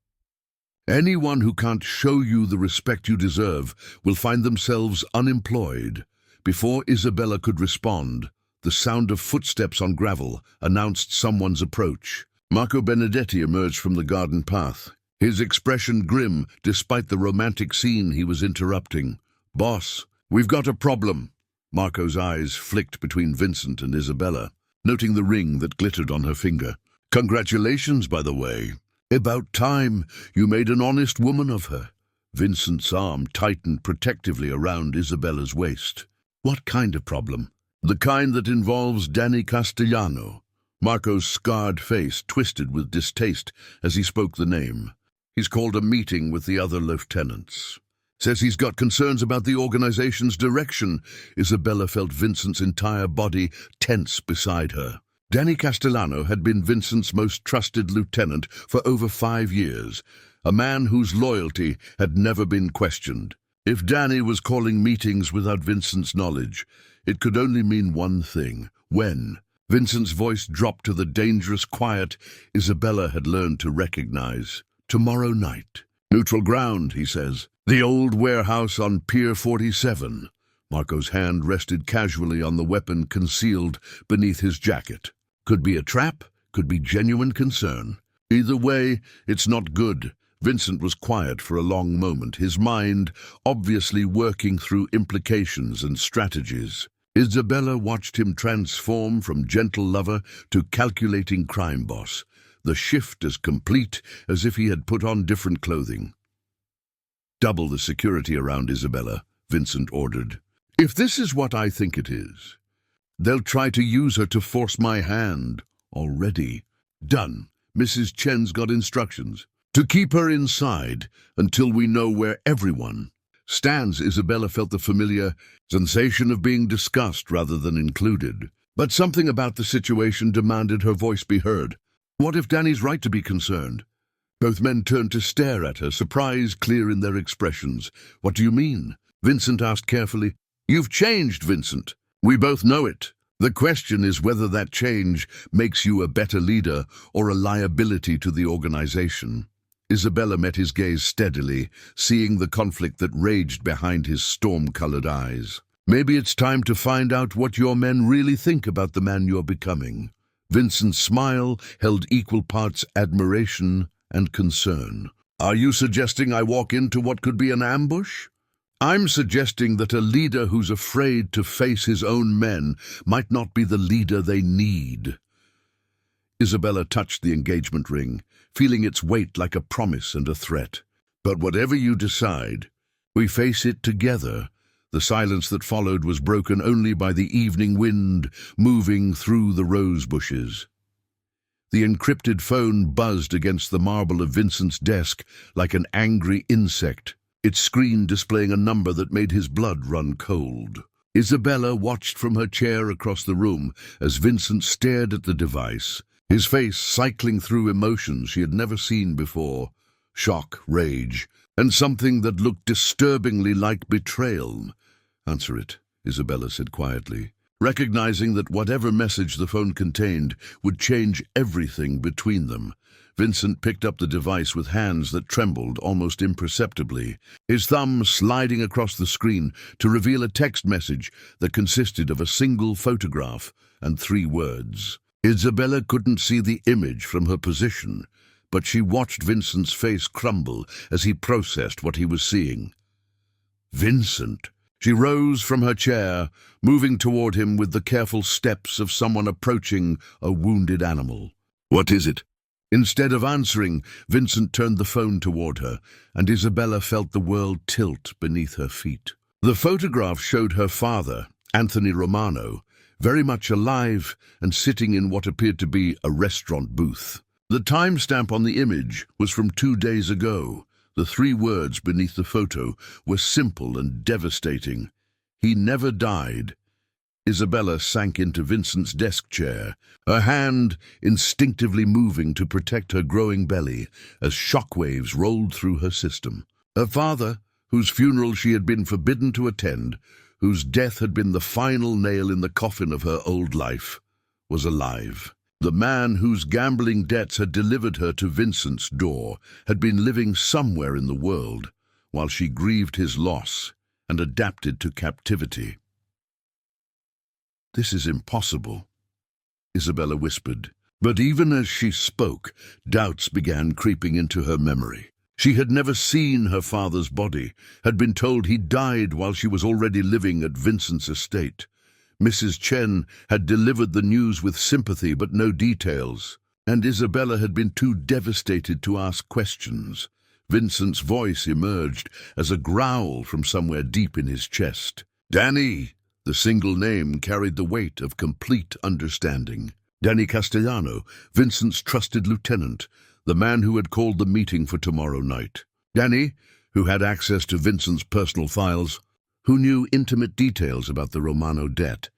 "Anyone who can't show you the respect you deserve will find themselves unemployed." Before Isabella could respond, the sound of footsteps on gravel announced someone's approach. Marco Benedetti emerged from the garden path, his expression grim despite the romantic scene he was interrupting. "Boss, we've got a problem." Marco's eyes flicked between Vincent and Isabella, noting the ring that glittered on her finger. "Congratulations, by the way. About time you made an honest woman of her." Vincent's arm tightened protectively around Isabella's waist. "What kind of problem?" "The kind that involves Danny Castellano." Marco's scarred face twisted with distaste as he spoke the name. "He's called a meeting with the other lieutenants. Says he's got concerns about the organization's direction." Isabella felt Vincent's entire body tense beside her. Danny Castellano had been Vincent's most trusted lieutenant for over 5 years, a man whose loyalty had never been questioned. If Danny was calling meetings without Vincent's knowledge, it could only mean one thing. When? Vincent's voice dropped to the dangerous quiet Isabella had learned to recognize. "Tomorrow night. Neutral ground," he says. "The old warehouse on Pier 47. Marco's hand rested casually on the weapon concealed beneath his jacket. Could be a trap, could be genuine concern. Either way, it's not good. Vincent was quiet for a long moment, his mind obviously working through implications and strategies. Isabella watched him transform from gentle lover to calculating crime boss, the shift as complete as if he had put on different clothing. "Double the security around Isabella," Vincent ordered. "If this is what I think it is, they'll try to use her to force my hand. Already. Done. Mrs. Chen's got instructions. To keep her inside until we know where everyone stands." Isabella felt the familiar sensation of being discussed rather than included. But something about the situation demanded her voice be heard. "What if Danny's right to be concerned?" Both men turned to stare at her, surprise clear in their expressions. "What do you mean?" Vincent asked carefully. "You've changed, Vincent. We both know it. The question is whether that change makes you a better leader or a liability to the organization." Isabella met his gaze steadily, seeing the conflict that raged behind his storm-colored eyes. "Maybe it's time to find out what your men really think about the man you're becoming." Vincent's smile held equal parts admiration and concern. Are you suggesting I walk into what could be an ambush? I'm suggesting that a leader who's afraid to face his own men might not be the leader they need. Isabella touched the engagement ring, feeling its weight like a promise and a threat. But whatever you decide, we face it together. The silence that followed was broken only by the evening wind moving through the rose bushes. The encrypted phone buzzed against the marble of Vincent's desk like an angry insect, its screen displaying a number that made his blood run cold. Isabella watched from her chair across the room as Vincent stared at the device, his face cycling through emotions she had never seen before: shock, rage, and something that looked disturbingly like betrayal. "Answer it," Isabella said quietly, recognizing that whatever message the phone contained would change everything between them. Vincent picked up the device with hands that trembled almost imperceptibly, his thumb sliding across the screen to reveal a text message that consisted of a single photograph and 3 words. Isabella couldn't see the image from her position, but she watched Vincent's face crumble as he processed what he was seeing. Vincent! She rose from her chair, moving toward him with the careful steps of someone approaching a wounded animal. "What is it?" Instead of answering, Vincent turned the phone toward her, and Isabella felt the world tilt beneath her feet. The photograph showed her father, Anthony Romano, very much alive and sitting in what appeared to be a restaurant booth. The timestamp on the image was from 2 days ago. The 3 words beneath the photo were simple and devastating: "He never died." Isabella sank into Vincent's desk chair, her hand instinctively moving to protect her growing belly as shockwaves rolled through her system. Her father, whose funeral she had been forbidden to attend, whose death had been the final nail in the coffin of her old life, was alive. The man whose gambling debts had delivered her to Vincent's door had been living somewhere in the world, while she grieved his loss and adapted to captivity. "This is impossible," Isabella whispered. But even as she spoke, doubts began creeping into her memory. She had never seen her father's body, had been told he died while she was already living at Vincent's estate. Mrs. Chen had delivered the news with sympathy but no details, and Isabella had been too devastated to ask questions. Vincent's voice emerged as a growl from somewhere deep in his chest. "Danny!" The single name carried the weight of complete understanding. Danny Castellano, Vincent's trusted lieutenant, the man who had called the meeting for tomorrow night. Danny, who had access to Vincent's personal files, who knew intimate details about the Romano debt,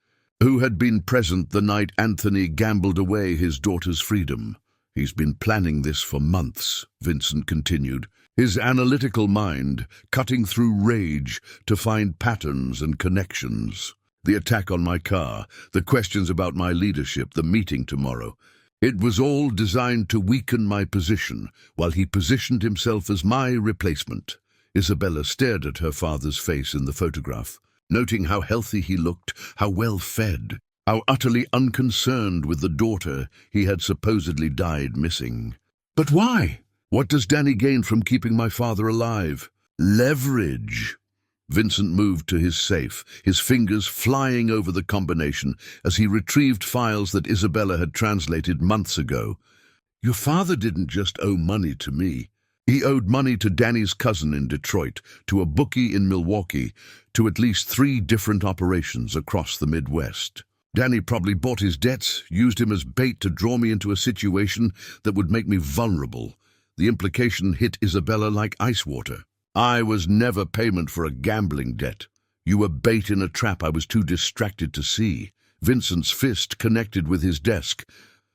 who had been present the night Anthony gambled away his daughter's freedom. "He's been planning this for months," Vincent continued, his analytical mind cutting through rage to find patterns and connections. "The attack on my car, the questions about my leadership, the meeting tomorrow. It was all designed to weaken my position, while he positioned himself as my replacement." Isabella stared at her father's face in the photograph, noting how healthy he looked, how well fed, how utterly unconcerned with the daughter he had supposedly died missing. "But why? What does Danny gain from keeping my father alive?" "Leverage." Vincent moved to his safe, his fingers flying over the combination as he retrieved files that Isabella had translated months ago. "Your father didn't just owe money to me. He owed money to Danny's cousin in Detroit, to a bookie in Milwaukee, to at least 3 different operations across the Midwest. Danny probably bought his debts, used him as bait to draw me into a situation that would make me vulnerable." The implication hit Isabella like ice water. "I was never payment for a gambling debt. You were bait in a trap I was too distracted to see." Vincent's fist connected with his desk,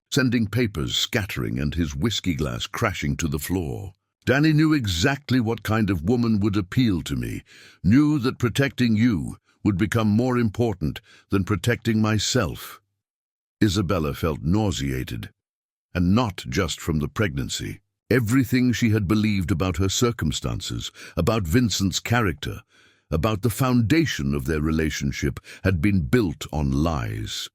sending papers scattering and his whiskey glass crashing to the floor. "Danny knew exactly what kind of woman would appeal to me, knew that protecting you would become more important than protecting myself." Isabella felt nauseated, and not just from the pregnancy. Everything she had believed about her circumstances, about Vincent's character, about the foundation of their relationship had been built on lies.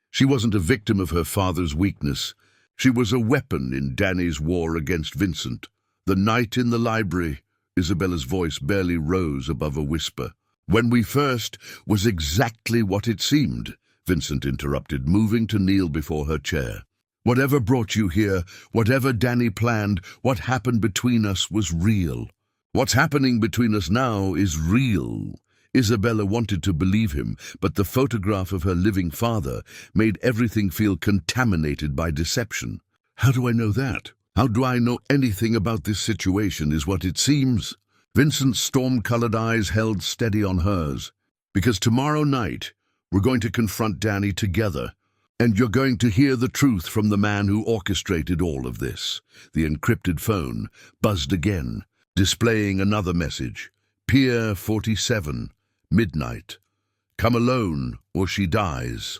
She wasn't a victim of her father's weakness. She was a weapon in Danny's war against Vincent, The night in the library, Isabella's voice barely rose above a whisper. When we first was exactly what it seemed, Vincent interrupted, moving to kneel before her chair. Whatever brought you here, whatever Danny planned, what happened between us was real. What's happening between us now is real. Isabella wanted to believe him, but the photograph of her living father made everything feel contaminated by deception. How do I know that? How do I know anything about this situation is what it seems? Vincent's storm-colored eyes held steady on hers. Because tomorrow night, we're going to confront Danny together, and you're going to hear the truth from the man who orchestrated all of this. The encrypted phone buzzed again, displaying another message. Pier 47, midnight. Come alone, or she dies.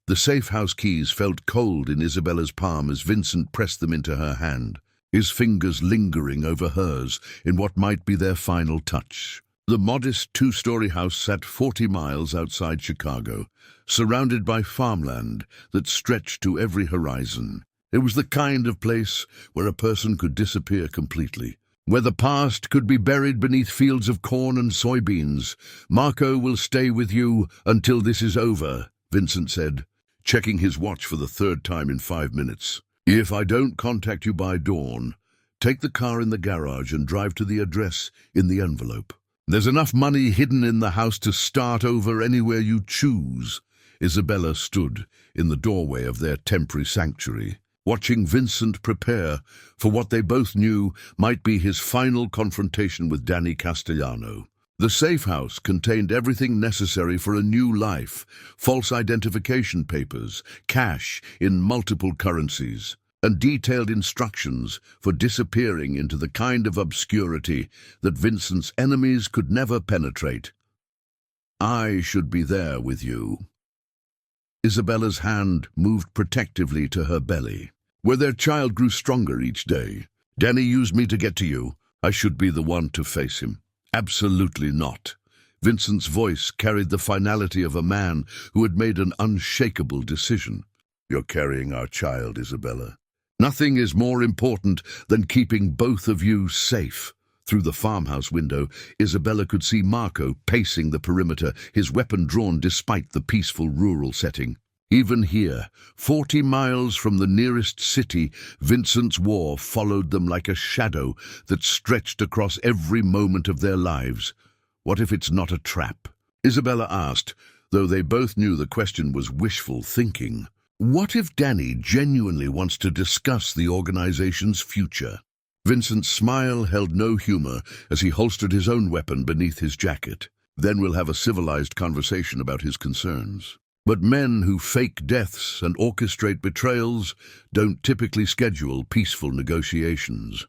The safe house keys felt cold in Isabella's palm as Vincent pressed them into her hand, his fingers lingering over hers in what might be their final touch. The modest two-story house sat 40 miles outside Chicago, surrounded by farmland that stretched to every horizon. It was the kind of place where a person could disappear completely, where the past could be buried beneath fields of corn and soybeans. Marco will stay with you until this is over, Vincent said, checking his watch for the third time in 5 minutes. If I don't contact you by dawn, take the car in the garage and drive to the address in the envelope. There's enough money hidden in the house to start over anywhere you choose. Isabella stood in the doorway of their temporary sanctuary, watching Vincent prepare for what they both knew might be his final confrontation with Danny Castellano. The safe house contained everything necessary for a new life: false identification papers, cash in multiple currencies, and detailed instructions for disappearing into the kind of obscurity that Vincent's enemies could never penetrate. I should be there with you. Isabella's hand moved protectively to her belly, where their child grew stronger each day. Danny used me to get to you. I should be the one to face him. Absolutely not. Vincent's voice carried the finality of a man who had made an unshakable decision. You're carrying our child, Isabella. Nothing is more important than keeping both of you safe. Through the farmhouse window, Isabella could see Marco pacing the perimeter, his weapon drawn despite the peaceful rural setting. Even here, 40 miles from the nearest city, Vincent's war followed them like a shadow that stretched across every moment of their lives. What if it's not a trap? Isabella asked, though they both knew the question was wishful thinking. What if Danny genuinely wants to discuss the organization's future? Vincent's smile held no humor as he holstered his own weapon beneath his jacket. Then we'll have a civilized conversation about his concerns. But men who fake deaths and orchestrate betrayals don't typically schedule peaceful negotiations.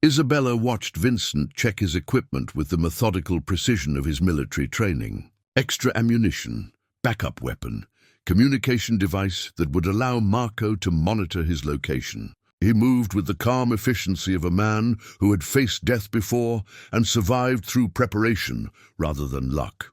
Isabella watched Vincent check his equipment with the methodical precision of his military training. Extra ammunition, backup weapon, communication device that would allow Marco to monitor his location. He moved with the calm efficiency of a man who had faced death before and survived through preparation rather than luck.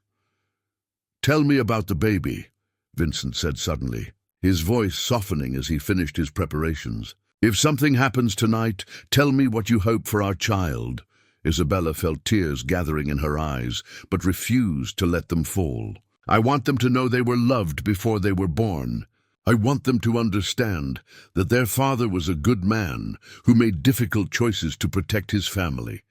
Tell me about the baby, Vincent said suddenly, his voice softening as he finished his preparations. If something happens tonight, tell me what you hope for our child. Isabella felt tears gathering in her eyes, but refused to let them fall. I want them to know they were loved before they were born. I want them to understand that their father was a good man who made difficult choices to protect his family.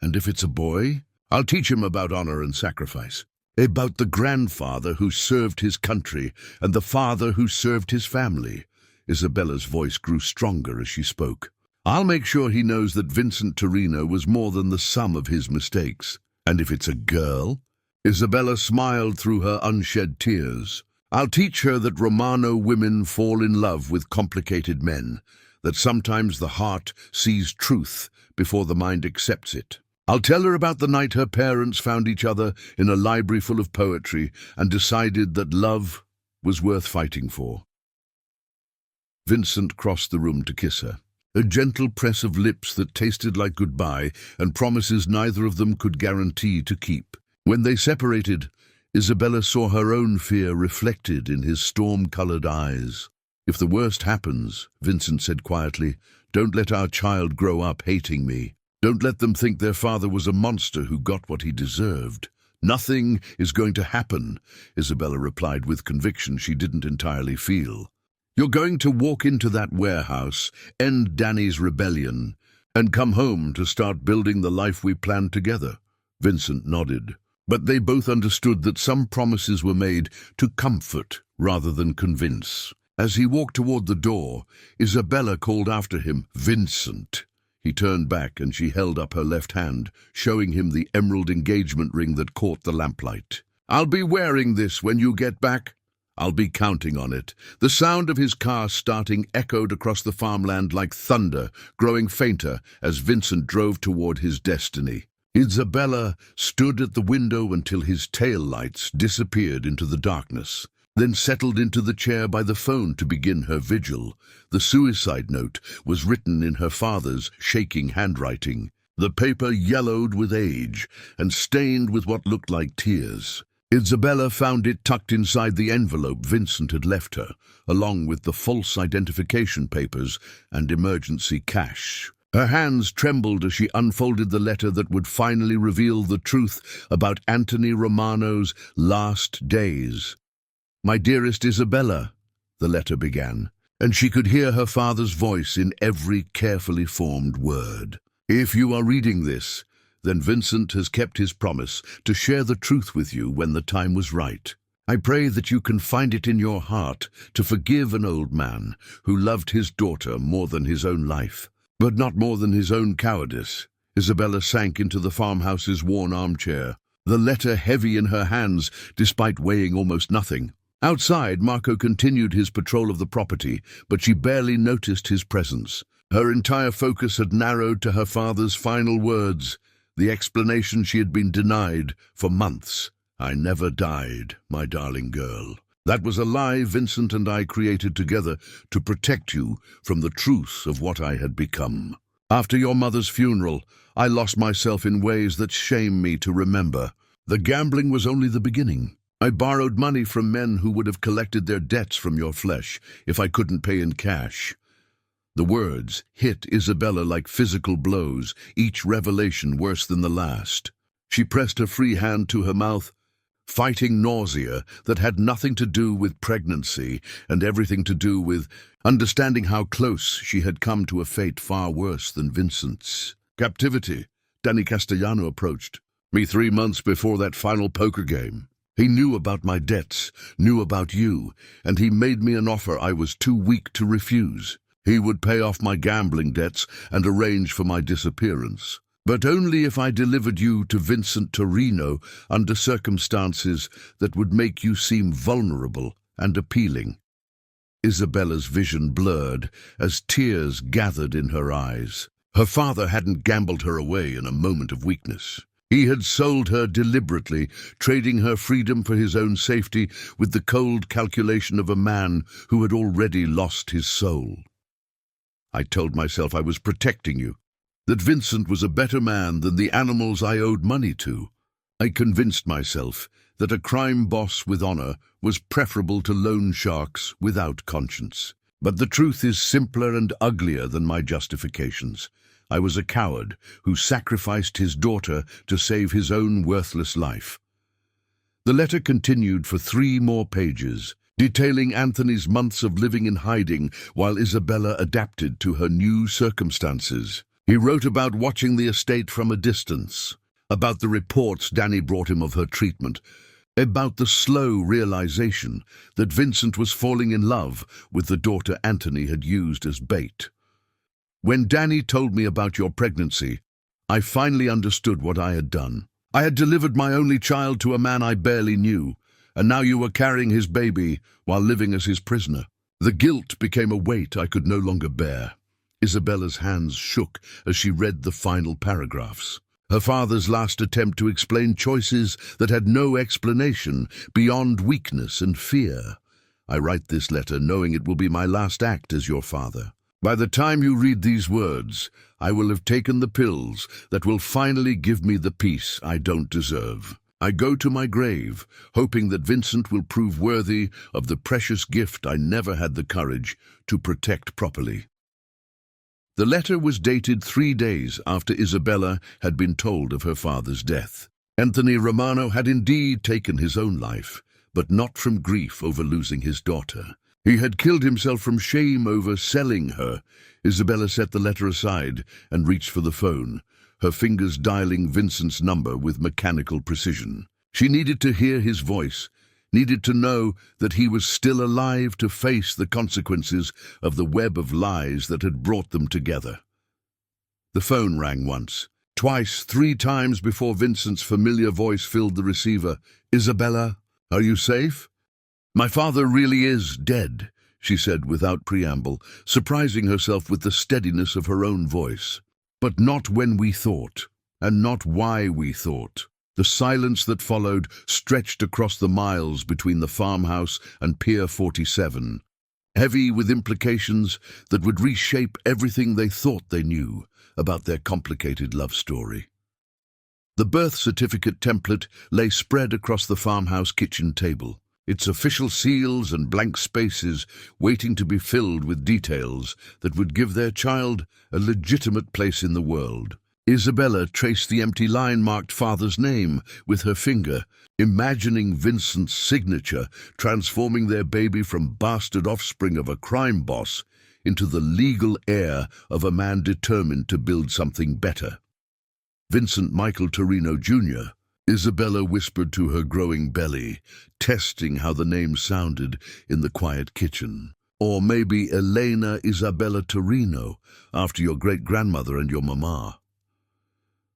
And if it's a boy, I'll teach him about honor and sacrifice. About the grandfather who served his country and the father who served his family. Isabella's voice grew stronger as she spoke. I'll make sure he knows that Vincent Torino was more than the sum of his mistakes. And if it's a girl? Isabella smiled through her unshed tears. I'll teach her that Romano women fall in love with complicated men, that sometimes the heart sees truth before the mind accepts it. I'll tell her about the night her parents found each other in a library full of poetry and decided that love was worth fighting for. Vincent crossed the room to kiss her, a gentle press of lips that tasted like goodbye and promises neither of them could guarantee to keep. When they separated, Isabella saw her own fear reflected in his storm-colored eyes. "If the worst happens," Vincent said quietly, "don't let our child grow up hating me. Don't let them think their father was a monster who got what he deserved." "Nothing is going to happen," Isabella replied with conviction she didn't entirely feel. "You're going to walk into that warehouse, end Danny's rebellion, and come home to start building the life we planned together." Vincent nodded. But they both understood that some promises were made to comfort rather than convince. As he walked toward the door, Isabella called after him, "Vincent." He turned back and she held up her left hand, showing him the emerald engagement ring that caught the lamplight. "I'll be wearing this when you get back." "I'll be counting on it." The sound of his car starting echoed across the farmland like thunder, growing fainter as Vincent drove toward his destiny. Isabella stood at the window until his tail lights disappeared into the darkness, then settled into the chair by the phone to begin her vigil. The suicide note was written in her father's shaking handwriting. The paper yellowed with age and stained with what looked like tears. Isabella found it tucked inside the envelope Vincent had left her, along with the false identification papers and emergency cash. Her hands trembled as she unfolded the letter that would finally reveal the truth about Anthony Romano's last days. "My dearest Isabella," the letter began, and she could hear her father's voice in every carefully formed word. "If you are reading this, then Vincent has kept his promise to share the truth with you when the time was right. I pray that you can find it in your heart to forgive an old man who loved his daughter more than his own life, but not more than his own cowardice." Isabella sank into the farmhouse's worn armchair, the letter heavy in her hands despite weighing almost nothing. Outside, Marco continued his patrol of the property, but she barely noticed his presence. Her entire focus had narrowed to her father's final words, the explanation she had been denied for months. "I never died, my darling girl. That was a lie Vincent and I created together to protect you from the truth of what I had become. After your mother's funeral, I lost myself in ways that shame me to remember. The gambling was only the beginning. I borrowed money from men who would have collected their debts from your flesh if I couldn't pay in cash." The words hit Isabella like physical blows, each revelation worse than the last. She pressed her free hand to her mouth, fighting nausea that had nothing to do with pregnancy and everything to do with understanding how close she had come to a fate far worse than Vincent's. "Captivity." Danny Castellano approached me 3 months before that final poker game. He knew about my debts, knew about you, and he made me an offer I was too weak to refuse. He would pay off my gambling debts and arrange for my disappearance, but only if I delivered you to Vincent Torino under circumstances that would make you seem vulnerable and appealing. Isabella's vision blurred as tears gathered in her eyes. Her father hadn't gambled her away in a moment of weakness. He had sold her deliberately, trading her freedom for his own safety with the cold calculation of a man who had already lost his soul. I told myself I was protecting you, that Vincent was a better man than the animals I owed money to. I convinced myself that a crime boss with honor was preferable to loan sharks without conscience. But the truth is simpler and uglier than my justifications. I was a coward who sacrificed his daughter to save his own worthless life. The letter continued for 3 more pages, detailing Anthony's months of living in hiding while Isabella adapted to her new circumstances. He wrote about watching the estate from a distance, about the reports Danny brought him of her treatment, about the slow realization that Vincent was falling in love with the daughter Anthony had used as bait. "When Danny told me about your pregnancy, I finally understood what I had done. I had delivered my only child to a man I barely knew, and now you were carrying his baby while living as his prisoner. The guilt became a weight I could no longer bear." Isabella's hands shook as she read the final paragraphs. Her father's last attempt to explain choices that had no explanation beyond weakness and fear. "I write this letter knowing it will be my last act as your father. By the time you read these words, I will have taken the pills that will finally give me the peace I don't deserve. I go to my grave, hoping that Vincent will prove worthy of the precious gift I never had the courage to protect properly. The letter was dated 3 days after Isabella had been told of her father's death. Anthony Romano had indeed taken his own life, but not from grief over losing his daughter. He had killed himself from shame over selling her. Isabella set the letter aside and reached for the phone, her fingers dialing Vincent's number with mechanical precision. She needed to hear his voice, needed to know that he was still alive to face the consequences of the web of lies that had brought them together. The phone rang once, twice, 3 times before Vincent's familiar voice filled the receiver. "Isabella, are you safe?" "My father really is dead," she said without preamble, surprising herself with the steadiness of her own voice. "But not when we thought, and not why we thought." The silence that followed stretched across the miles between the farmhouse and Pier 47, heavy with implications that would reshape everything they thought they knew about their complicated love story. The birth certificate template lay spread across the farmhouse kitchen table, its official seals and blank spaces waiting to be filled with details that would give their child a legitimate place in the world. Isabella traced the empty line marked father's name with her finger, imagining Vincent's signature transforming their baby from bastard offspring of a crime boss into the legal heir of a man determined to build something better. "Vincent Michael Torino, Jr., Isabella whispered to her growing belly, testing how the name sounded in the quiet kitchen. "Or maybe Elena Isabella Torino, after your great-grandmother and your mama."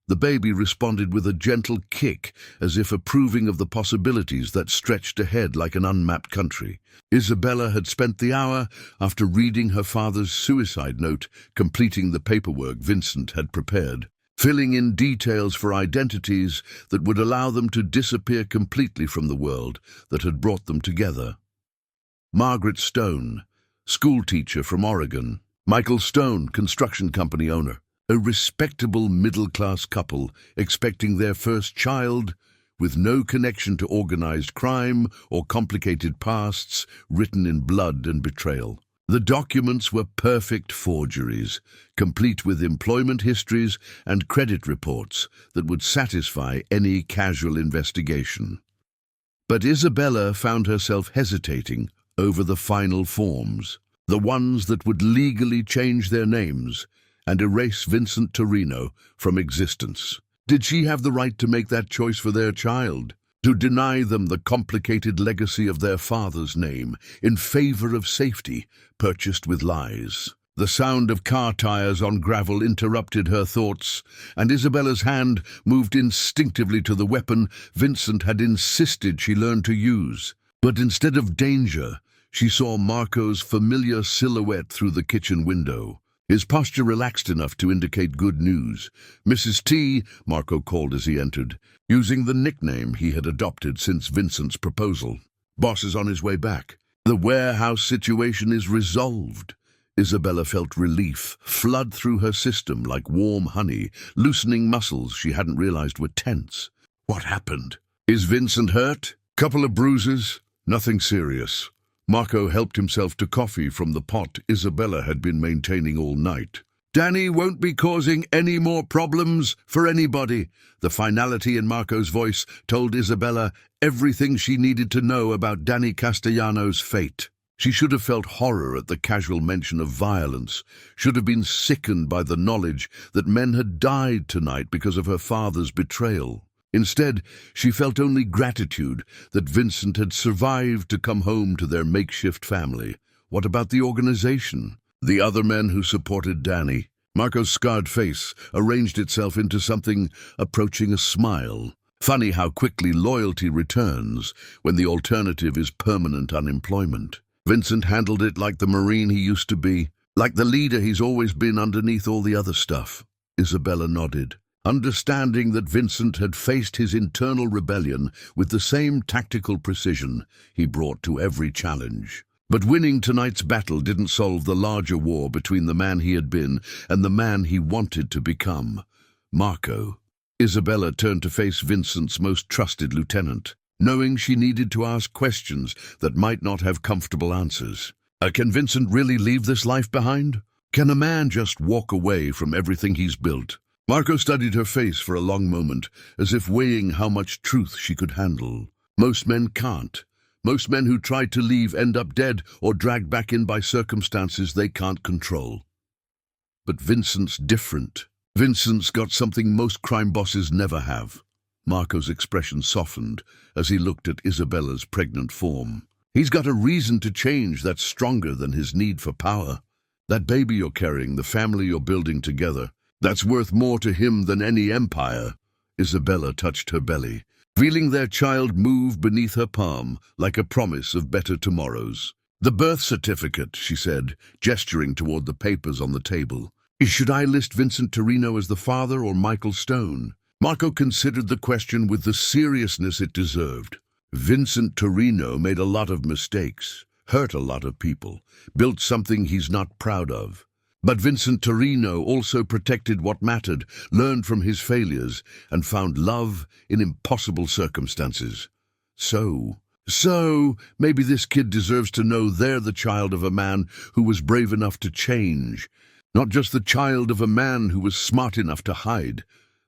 The baby responded with a gentle kick, as if approving of the possibilities that stretched ahead like an unmapped country. Isabella had spent the hour after reading her father's suicide note, completing the paperwork Vincent had prepared, filling in details for identities that would allow them to disappear completely from the world that had brought them together. Margaret Stone, schoolteacher from Oregon. Michael Stone, construction company owner. A respectable middle-class couple expecting their first child, with no connection to organized crime or complicated pasts written in blood and betrayal. The documents were perfect forgeries, complete with employment histories and credit reports that would satisfy any casual investigation. But Isabella found herself hesitating over the final forms, the ones that would legally change their names and erase Vincent Torino from existence. Did she have the right to make that choice for their child? To deny them the complicated legacy of their father's name in favor of safety purchased with lies? The sound of car tires on gravel interrupted her thoughts, and Isabella's hand moved instinctively to the weapon Vincent had insisted she learn to use. But instead of danger, she saw Marco's familiar silhouette through the kitchen window. His posture relaxed enough to indicate good news. "Mrs. T," Marco called as he entered, using the nickname he had adopted since Vincent's proposal. "Boss is on his way back. The warehouse situation is resolved." Isabella felt relief flood through her system like warm honey, loosening muscles she hadn't realized were tense. "What happened? Is Vincent hurt?" "Couple of bruises. Nothing serious." Marco helped himself to coffee from the pot Isabella had been maintaining all night. "Danny won't be causing any more problems for anybody." The finality in Marco's voice told Isabella everything she needed to know about Danny Castellano's fate. She should have felt horror at the casual mention of violence, should have been sickened by the knowledge that men had died tonight because of her father's betrayal. Instead, she felt only gratitude that Vincent had survived to come home to their makeshift family. What about the organization? The other men who supported Danny? Marco's scarred face arranged itself into something approaching a smile. Funny how quickly loyalty returns when the alternative is permanent unemployment. Vincent handled it like the Marine he used to be, like the leader he's always been underneath all the other stuff. Isabella nodded, understanding that Vincent had faced his internal rebellion with the same tactical precision he brought to every challenge. But winning tonight's battle didn't solve the larger war between the man he had been and the man he wanted to become, Marco. Isabella turned to face Vincent's most trusted lieutenant, knowing she needed to ask questions that might not have comfortable answers. Can Vincent really leave this life behind? Can a man just walk away from everything he's built? Marco studied her face for a long moment, as if weighing how much truth she could handle. Most men can't. Most men who try to leave end up dead or dragged back in by circumstances they can't control. But Vincent's different. Vincent's got something most crime bosses never have. Marco's expression softened as he looked at Isabella's pregnant form. He's got a reason to change that's stronger than his need for power. That baby you're carrying, the family you're building together, that's worth more to him than any empire. Isabella touched her belly, feeling their child move beneath her palm like a promise of better tomorrows. The birth certificate, she said, gesturing toward the papers on the table. Should I list Vincent Torino as the father or Michael Stone? Marco considered the question with the seriousness it deserved. Vincent Torino made a lot of mistakes, hurt a lot of people, built something he's not proud of. But Vincent Torino also protected what mattered, learned from his failures, and found love in impossible circumstances. So maybe this kid deserves to know they're the child of a man who was brave enough to change, not just the child of a man who was smart enough to hide.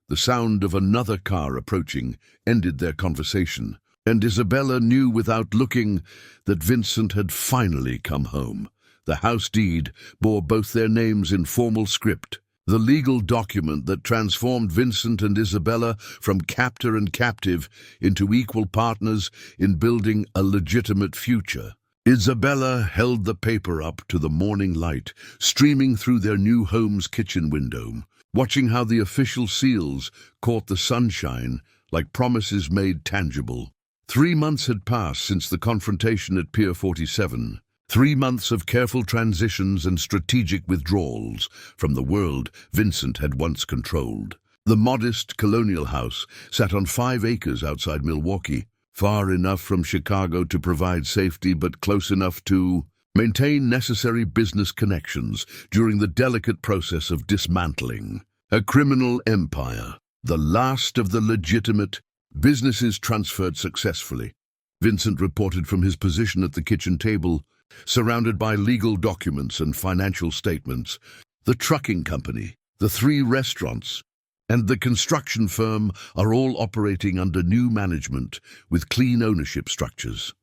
The sound of another car approaching ended their conversation, and Isabella knew without looking that Vincent had finally come home. The house deed bore both their names in formal script, the legal document that transformed Vincent and Isabella from captor and captive into equal partners in building a legitimate future. Isabella held the paper up to the morning light, streaming through their new home's kitchen window, watching how the official seals caught the sunshine like promises made tangible. 3 months had passed since the confrontation at Pier 47. 3 months of careful transitions and strategic withdrawals from the world Vincent had once controlled. The modest colonial house sat on 5 acres outside Milwaukee, far enough from Chicago to provide safety but close enough to maintain necessary business connections during the delicate process of dismantling a criminal empire. The last of the legitimate businesses transferred successfully. Vincent reported from his position at the kitchen table, surrounded by legal documents and financial statements. The trucking company, the 3 restaurants, and the construction firm are all operating under new management with clean ownership structures.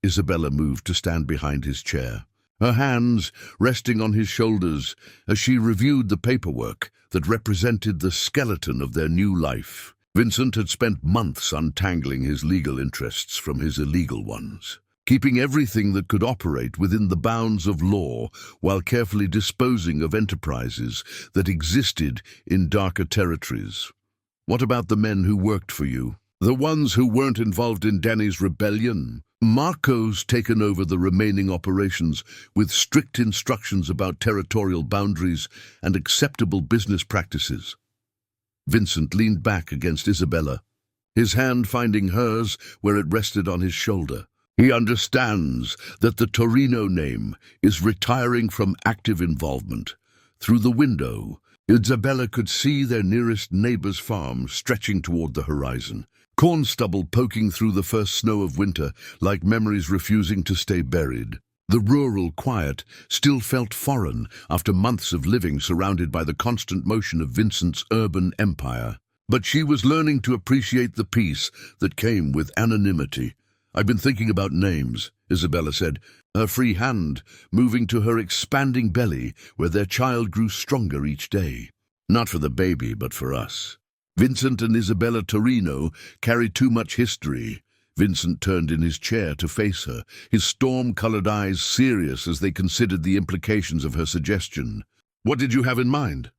Isabella moved to stand behind his chair, her hands resting on his shoulders as she reviewed the paperwork that represented the skeleton of their new life. Vincent had spent months untangling his legal interests from his illegal ones, keeping everything that could operate within the bounds of law while carefully disposing of enterprises that existed in darker territories. What about the men who worked for you? The ones who weren't involved in Danny's rebellion? Marco's taken over the remaining operations with strict instructions about territorial boundaries and acceptable business practices. Vincent leaned back against Isabella, his hand finding hers where it rested on his shoulder. He understands that the Torino name is retiring from active involvement. Through the window, Isabella could see their nearest neighbor's farm stretching toward the horizon, corn stubble poking through the first snow of winter like memories refusing to stay buried. The rural quiet still felt foreign after months of living surrounded by the constant motion of Vincent's urban empire. But she was learning to appreciate the peace that came with anonymity. "I've been thinking about names," Isabella said, her free hand moving to her expanding belly where their child grew stronger each day. "Not for the baby, but for us." Vincent and Isabella Torino carried too much history. Vincent turned in his chair to face her, his storm-colored eyes serious as they considered the implications of her suggestion. "What did you have in mind?"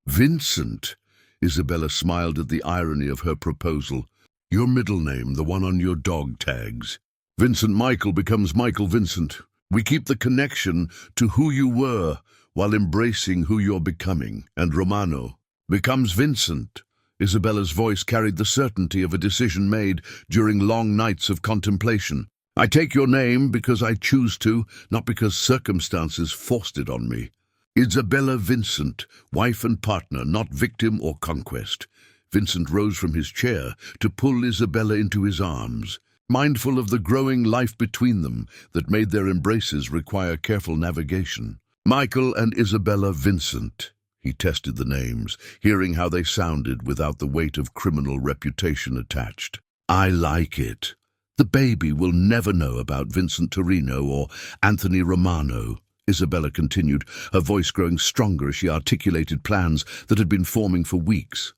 "Vincent," Isabella smiled at the irony of her proposal. "Your middle name, the one on your dog tags. Vincent Michael becomes Michael Vincent. We keep the connection to who you were while embracing who you're becoming. And Romano becomes Vincent." Isabella's voice carried the certainty of a decision made during long nights of contemplation. "I take your name because I choose to, not because circumstances forced it on me." Isabella Vincent, wife and partner, not victim or conquest. Vincent rose from his chair to pull Isabella into his arms, mindful of the growing life between them that made their embraces require careful navigation. Michael and Isabella Vincent. He tested the names, hearing how they sounded without the weight of criminal reputation attached. I like it. The baby will never know about Vincent Torino or Anthony Romano, Isabella continued, her voice growing stronger as she articulated plans that had been forming for weeks.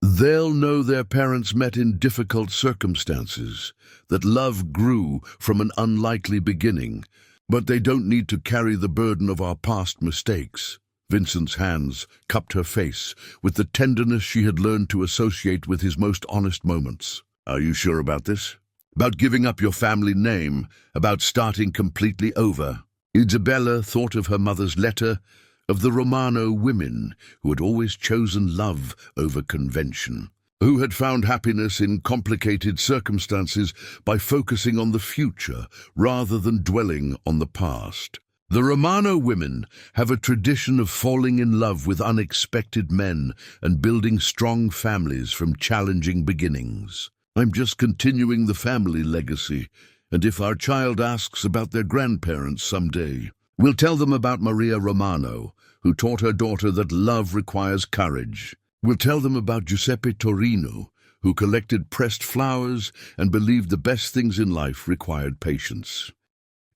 They'll know their parents met in difficult circumstances, that love grew from an unlikely beginning, but they don't need to carry the burden of our past mistakes. Vincent's hands cupped her face with the tenderness she had learned to associate with his most honest moments. Are you sure about this? About giving up your family name? About starting completely over? Isabella thought of her mother's letter, of the Romano women who had always chosen love over convention, who had found happiness in complicated circumstances by focusing on the future rather than dwelling on the past. The Romano women have a tradition of falling in love with unexpected men and building strong families from challenging beginnings. I'm just continuing the family legacy, and if our child asks about their grandparents someday, we'll tell them about Maria Romano, who taught her daughter that love requires courage. We'll tell them about Giuseppe Torino, who collected pressed flowers and believed the best things in life required patience.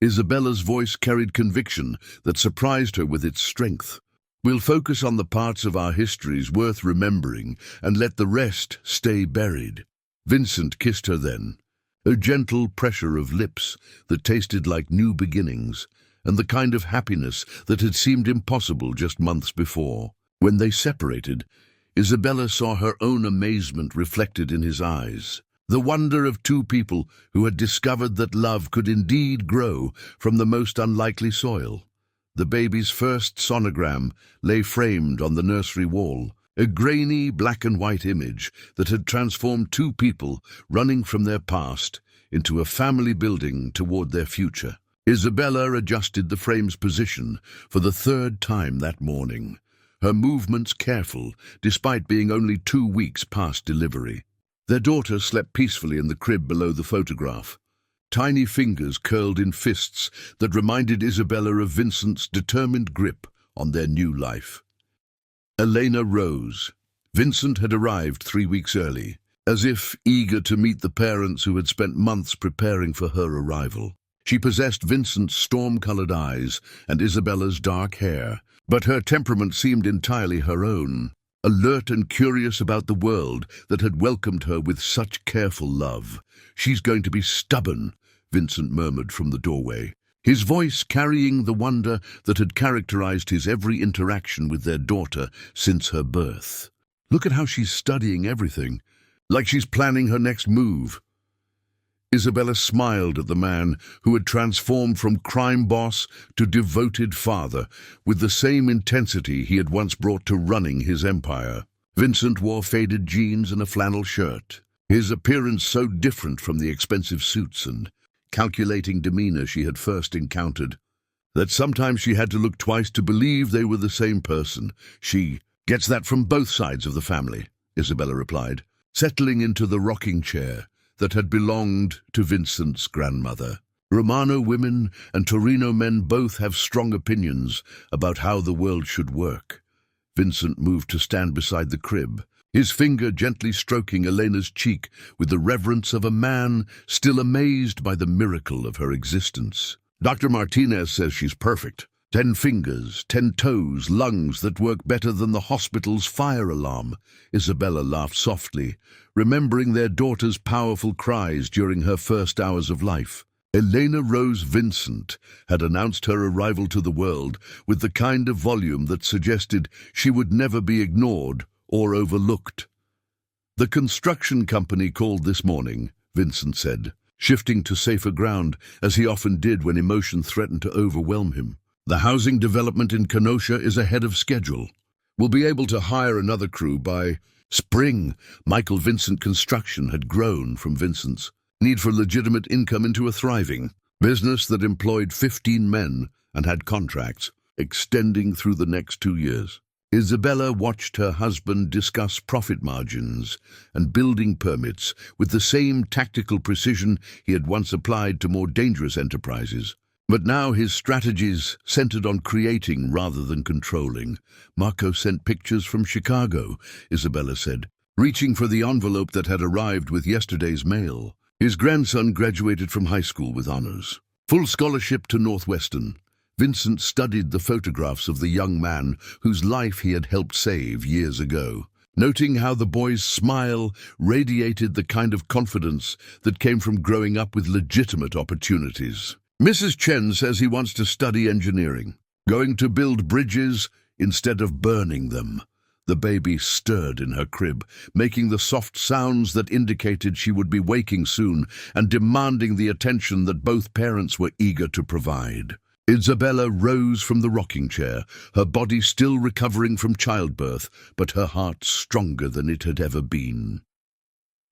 Isabella's voice carried conviction that surprised her with its strength. We'll focus on the parts of our histories worth remembering and let the rest stay buried. Vincent kissed her then, a gentle pressure of lips that tasted like new beginnings, and the kind of happiness that had seemed impossible just months before. When they separated, Isabella saw her own amazement reflected in his eyes, the wonder of two people who had discovered that love could indeed grow from the most unlikely soil. The baby's first sonogram lay framed on the nursery wall, a grainy black and white image that had transformed two people running from their past into a family building toward their future. Isabella adjusted the frame's position for the third time that morning, her movements careful despite being only 2 weeks past delivery. Their daughter slept peacefully in the crib below the photograph. Tiny fingers curled in fists that reminded Isabella of Vincent's determined grip on their new life. Elena rose. Vincent had arrived 3 weeks early, as if eager to meet the parents who had spent months preparing for her arrival. She possessed Vincent's storm-colored eyes and Isabella's dark hair, but her temperament seemed entirely her own, alert and curious about the world that had welcomed her with such careful love. She's going to be stubborn, Vincent murmured from the doorway, his voice carrying the wonder that had characterized his every interaction with their daughter since her birth. Look at how she's studying everything, like she's planning her next move. Isabella smiled at the man who had transformed from crime boss to devoted father with the same intensity he had once brought to running his empire. Vincent wore faded jeans and a flannel shirt, his appearance so different from the expensive suits and calculating demeanor she had first encountered, that sometimes she had to look twice to believe they were the same person. She gets that from both sides of the family, Isabella replied, settling into the rocking chair that had belonged to Vincent's grandmother. Romano women and Torino men both have strong opinions about how the world should work. Vincent moved to stand beside the crib, his finger gently stroking Elena's cheek with the reverence of a man still amazed by the miracle of her existence. Dr. Martinez says she's perfect. 10 fingers, 10 toes, lungs that work better than the hospital's fire alarm. Isabella laughed softly, remembering their daughter's powerful cries during her first hours of life. Elena Rose Vincent had announced her arrival to the world with the kind of volume that suggested she would never be ignored or overlooked. The construction company called this morning, Vincent said, shifting to safer ground, as he often did when emotion threatened to overwhelm him. The housing development in Kenosha is ahead of schedule. We'll be able to hire another crew by spring. Michael Vincent Construction had grown from Vincent's need for legitimate income into a thriving business that employed 15 men and had contracts extending through the next 2 years. Isabella watched her husband discuss profit margins and building permits with the same tactical precision he had once applied to more dangerous enterprises. But now his strategies centered on creating rather than controlling. "Marco sent pictures from Chicago," Isabella said, reaching for the envelope that had arrived with yesterday's mail. His grandson graduated from high school with honors. Full scholarship to Northwestern. Vincent studied the photographs of the young man whose life he had helped save years ago, noting how the boy's smile radiated the kind of confidence that came from growing up with legitimate opportunities. Mrs. Chen says he wants to study engineering, going to build bridges instead of burning them. The baby stirred in her crib, making the soft sounds that indicated she would be waking soon and demanding the attention that both parents were eager to provide. Isabella rose from the rocking chair, her body still recovering from childbirth, but her heart stronger than it had ever been.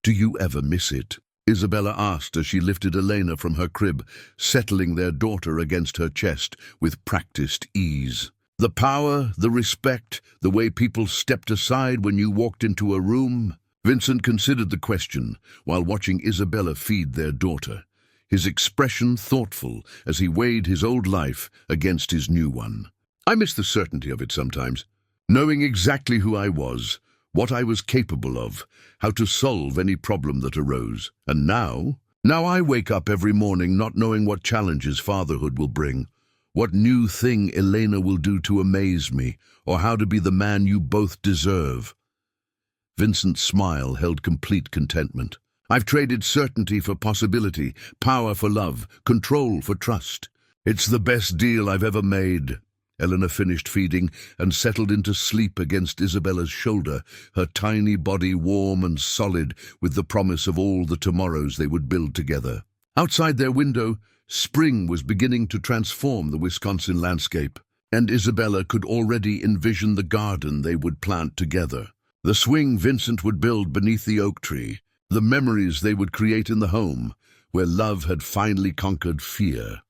"Do you ever miss it?" Isabella asked as she lifted Elena from her crib, settling their daughter against her chest with practiced ease. "The power, the respect, the way people stepped aside when you walked into a room." Vincent considered the question while watching Isabella feed their daughter, his expression thoughtful as he weighed his old life against his new one. "I miss the certainty of it sometimes, knowing exactly who I was, what I was capable of, how to solve any problem that arose. And now I wake up every morning not knowing what challenges fatherhood will bring, what new thing Elena will do to amaze me, or how to be the man you both deserve." Vincent's smile held complete contentment. "I've traded certainty for possibility, power for love, control for trust. It's the best deal I've ever made." Elena finished feeding and settled into sleep against Isabella's shoulder, her tiny body warm and solid with the promise of all the tomorrows they would build together. Outside their window, spring was beginning to transform the Wisconsin landscape, and Isabella could already envision the garden they would plant together, the swing Vincent would build beneath the oak tree, the memories they would create in the home, where love had finally conquered fear.